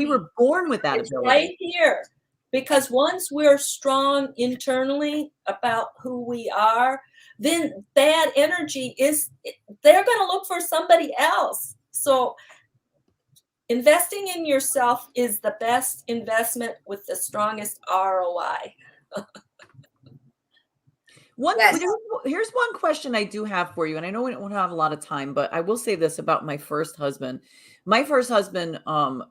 Speaker 1: were born with that ability.
Speaker 3: Right here. Because once we're strong internally about who we are, then bad energy they're going to look for somebody else. So investing in yourself is the best investment with the strongest ROI.
Speaker 1: Here's one question I do have for you, and I know we don't have a lot of time, but I will say this about my first husband. My first husband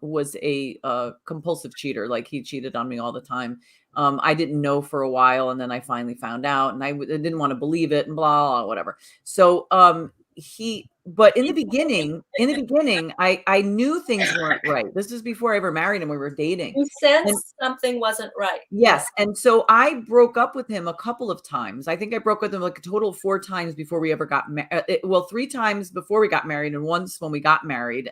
Speaker 1: was a compulsive cheater. Like, he cheated on me all the time. I didn't know for a while, and then I finally found out, and I didn't want to believe it, and blah, blah, whatever. So but in the beginning, I knew things weren't right. This is before I ever married him. We were dating.
Speaker 3: You sensed something wasn't right.
Speaker 1: Yes. And so I broke up with him a couple of times. I think I broke with him like a total of 4 times before we ever got married. 3 times before we got married, and once when we got married.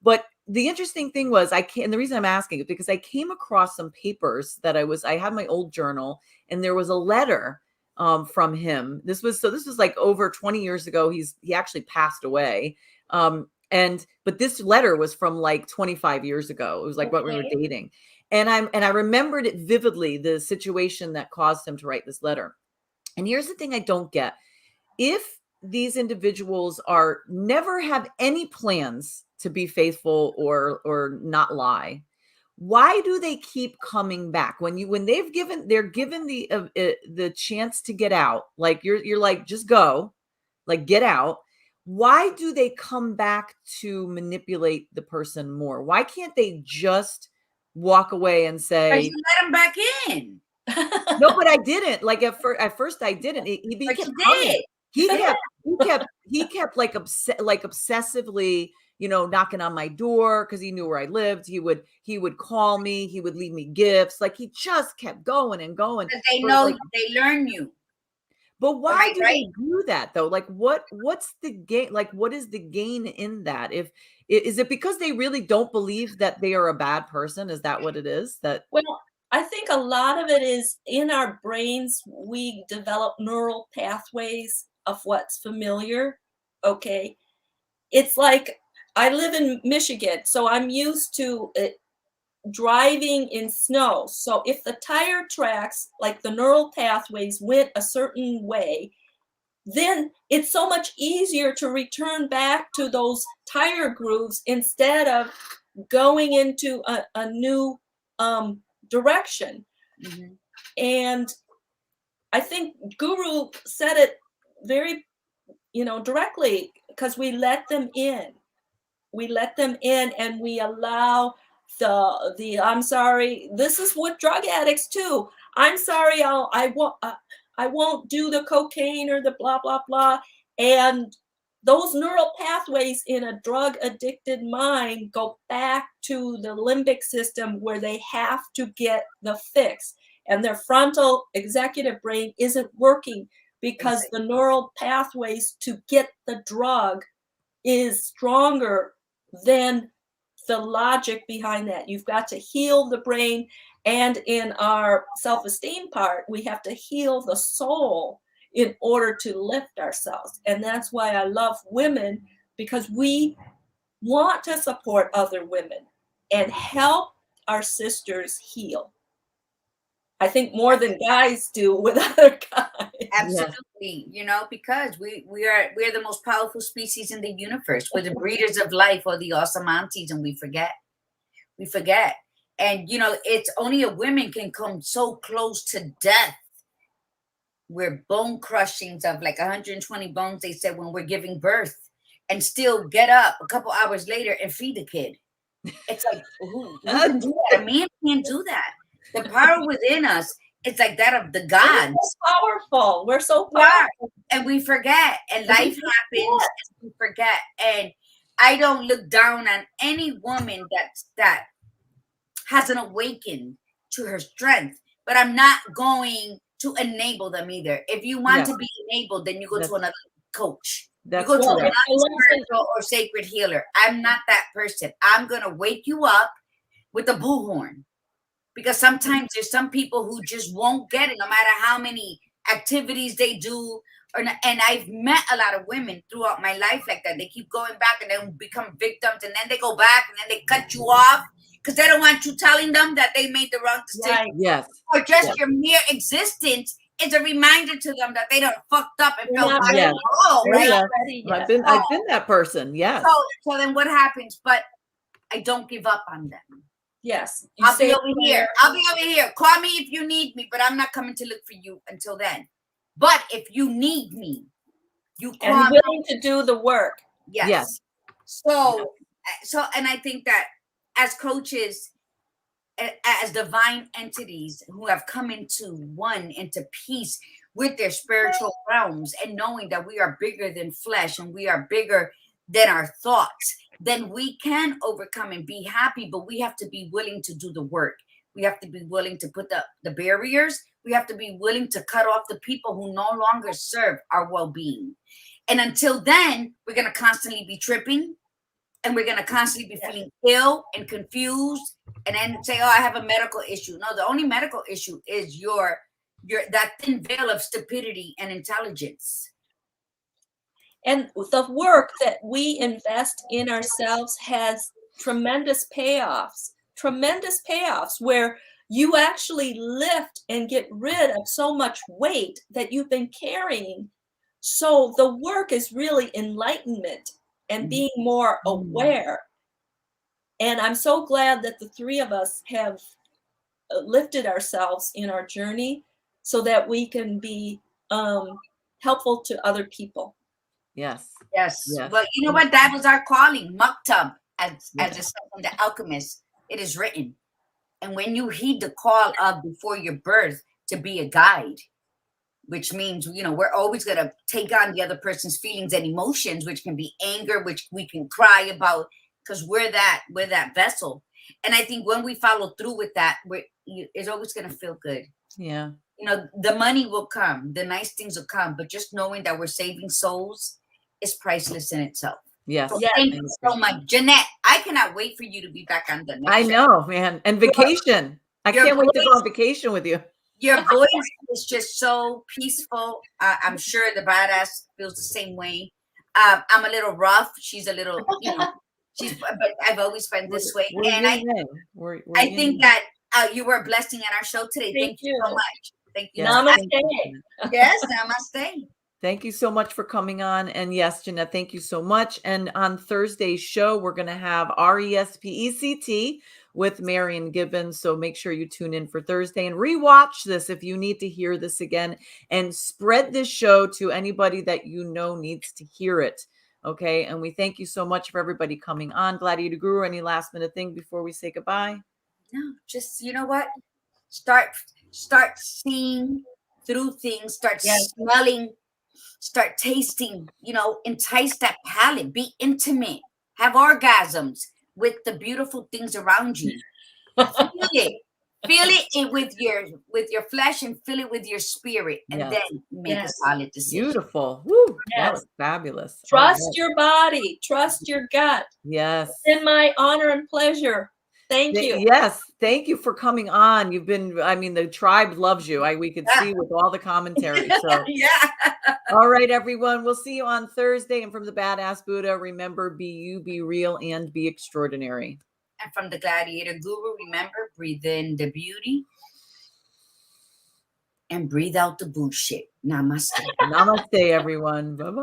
Speaker 1: But the interesting thing was, and the reason I'm asking is because I came across some papers that I had my old journal, and there was a letter from him. This was like over 20 years ago. He actually passed away. But this letter was from like 25 years ago. It was like what we were dating. And I remembered it vividly, the situation that caused him to write this letter. And here's the thing I don't get. If these individuals never have any plans to be faithful or not lie, why do they keep coming back when they're given the chance to get out? Like, you're like, just go, like, get out. Why do they come back to manipulate the person more? Why can't they just walk away and say,
Speaker 2: you let him back in?
Speaker 1: No, but I didn't. Like, at first I didn't. He kept coming. He kept like obsessively, knocking on my door because he knew where I lived. He would call me. He would leave me gifts. Like, he just kept going and going.
Speaker 2: Because they know, they learn you.
Speaker 1: But why do they do that, though? Like, what's the gain? Like, what is the gain in that? Is it because they really don't believe that they are a bad person? Is that what it is?
Speaker 3: Well, I think a lot of it is in our brains. We develop neural pathways of what's familiar. Okay. It's like, I live in Michigan, so I'm used to driving in snow. So if the tire tracks, like the neural pathways, went a certain way, then it's so much easier to return back to those tire grooves instead of going into a new direction. Mm-hmm. And I think Guru said it very, directly, because we let them in. We let them in, and we allow the I'm sorry. This is with drug addicts too. I'm sorry. I won't do the cocaine or the blah blah blah. And those neural pathways in a drug addicted mind go back to the limbic system, where they have to get the fix, and their frontal executive brain isn't working because the neural pathways to get the drug is stronger than the logic behind that. You've got to heal the brain. And in our self-esteem part, we have to heal the soul in order to lift ourselves. And that's why I love women, because we want to support other women and help our sisters heal. I think more than guys do with other guys.
Speaker 2: Absolutely. Because we're the most powerful species in the universe. We're the breeders of life, or the awesome aunties, and we forget. And it's only a woman can come so close to death we're bone crushings of like 120 bones, they said, when we're giving birth, and still get up a couple hours later and feed the kid. It's like, who can do that? A man can't do that. The power within us is like that of the gods.
Speaker 3: We're so powerful. We're so powerful.
Speaker 2: And we forget, and life happens, and we forget. And I don't look down on any woman that hasn't awakened to her strength, but I'm not going to enable them either. If you want to be enabled, then you go to another coach. You go to another spiritual or sacred healer. I'm not that person. I'm going to wake you up with a bullhorn, because sometimes there's some people who just won't get it, no matter how many activities they do. And I've met a lot of women throughout my life like that. They keep going back and then become victims, and then they go back and then they cut you off because they don't want you telling them that they made the wrong decision.
Speaker 1: Right. Yes.
Speaker 2: Or just your mere existence is a reminder to them that they done fucked up and felt bad.
Speaker 1: Yes.
Speaker 2: Right?
Speaker 1: I've been that person. Yes.
Speaker 2: So then what happens? But I don't give up on them.
Speaker 3: Yes.
Speaker 2: I'll be over here. I'll be over here. Call me if you need me, but I'm not coming to look for you until then. But if you need me, you call
Speaker 3: and willing to do the work.
Speaker 2: Yes. So, and I think that as coaches, as divine entities who have come into peace with their spiritual realms, and knowing that we are bigger than flesh and we are bigger than our thoughts, then we can overcome and be happy. But we have to be willing to do the work. We have to be willing to put the barriers. We have to be willing to cut off the people who no longer serve our well-being. And until then, we're going to constantly be tripping, and we're going to constantly be feeling ill and confused, and then say, oh, I have a medical issue. No, the only medical issue is your that thin veil of stupidity and intelligence.
Speaker 3: And the work that we invest in ourselves has tremendous payoffs where you actually lift and get rid of so much weight that you've been carrying. So the work is really enlightenment and being more aware. And I'm so glad that the three of us have lifted ourselves in our journey so that we can be helpful to other people.
Speaker 1: Yes.
Speaker 2: Well, you know what? That was our calling. Maktub, as it says in The Alchemist, it is written. And when you heed the call of before your birth to be a guide, which means, we're always going to take on the other person's feelings and emotions, which can be anger, which we can cry about, because we're that vessel. And I think when we follow through with that, it's always going to feel good.
Speaker 1: Yeah.
Speaker 2: The money will come, the nice things will come, but just knowing that we're saving souls is priceless in itself.
Speaker 1: Yes.
Speaker 2: So thank you so much, Janette. I cannot wait for you to be back on the next
Speaker 1: I know, man. And vacation. I can't wait to go on vacation with you.
Speaker 2: Your voice is just so peaceful. I'm sure the badass feels the same way. I'm a little rough. She's a little, but I've always been this way. And I think that you were a blessing at our show today. Thank you so much. Thank you.
Speaker 3: Namaste.
Speaker 2: Yes, namaste.
Speaker 1: Thank you so much for coming on. And yes, Janette, thank you so much. And on Thursday's show, we're going to have RESPECT with Marion Gibbons. So make sure you tune in for Thursday and rewatch this if you need to hear this again, and spread this show to anybody that you know needs to hear it. Okay. And we thank you so much for everybody coming on. Gladiator Guru, any last minute thing before we say goodbye?
Speaker 2: No, just, you know what? Start seeing through things, start smelling, start tasting, entice that palate, be intimate, have orgasms with the beautiful things around you. Feel it with your flesh, and feel it with your spirit, and then make a solid decision.
Speaker 1: Beautiful. Woo, that was fabulous.
Speaker 3: Trust your body, trust your gut.
Speaker 1: Yes.
Speaker 3: It's in my honor and pleasure. Thank you.
Speaker 1: Yes. Thank you for coming on. You've been, the tribe loves you. We could see with all the commentary. So all right, everyone. We'll see you on Thursday. And from the Badass Buddha, remember, be you, be real, and be extraordinary.
Speaker 2: And from the Gladiator Guru, remember, breathe in the beauty and breathe out the bullshit. Namaste.
Speaker 1: Namaste, everyone. Bye-bye.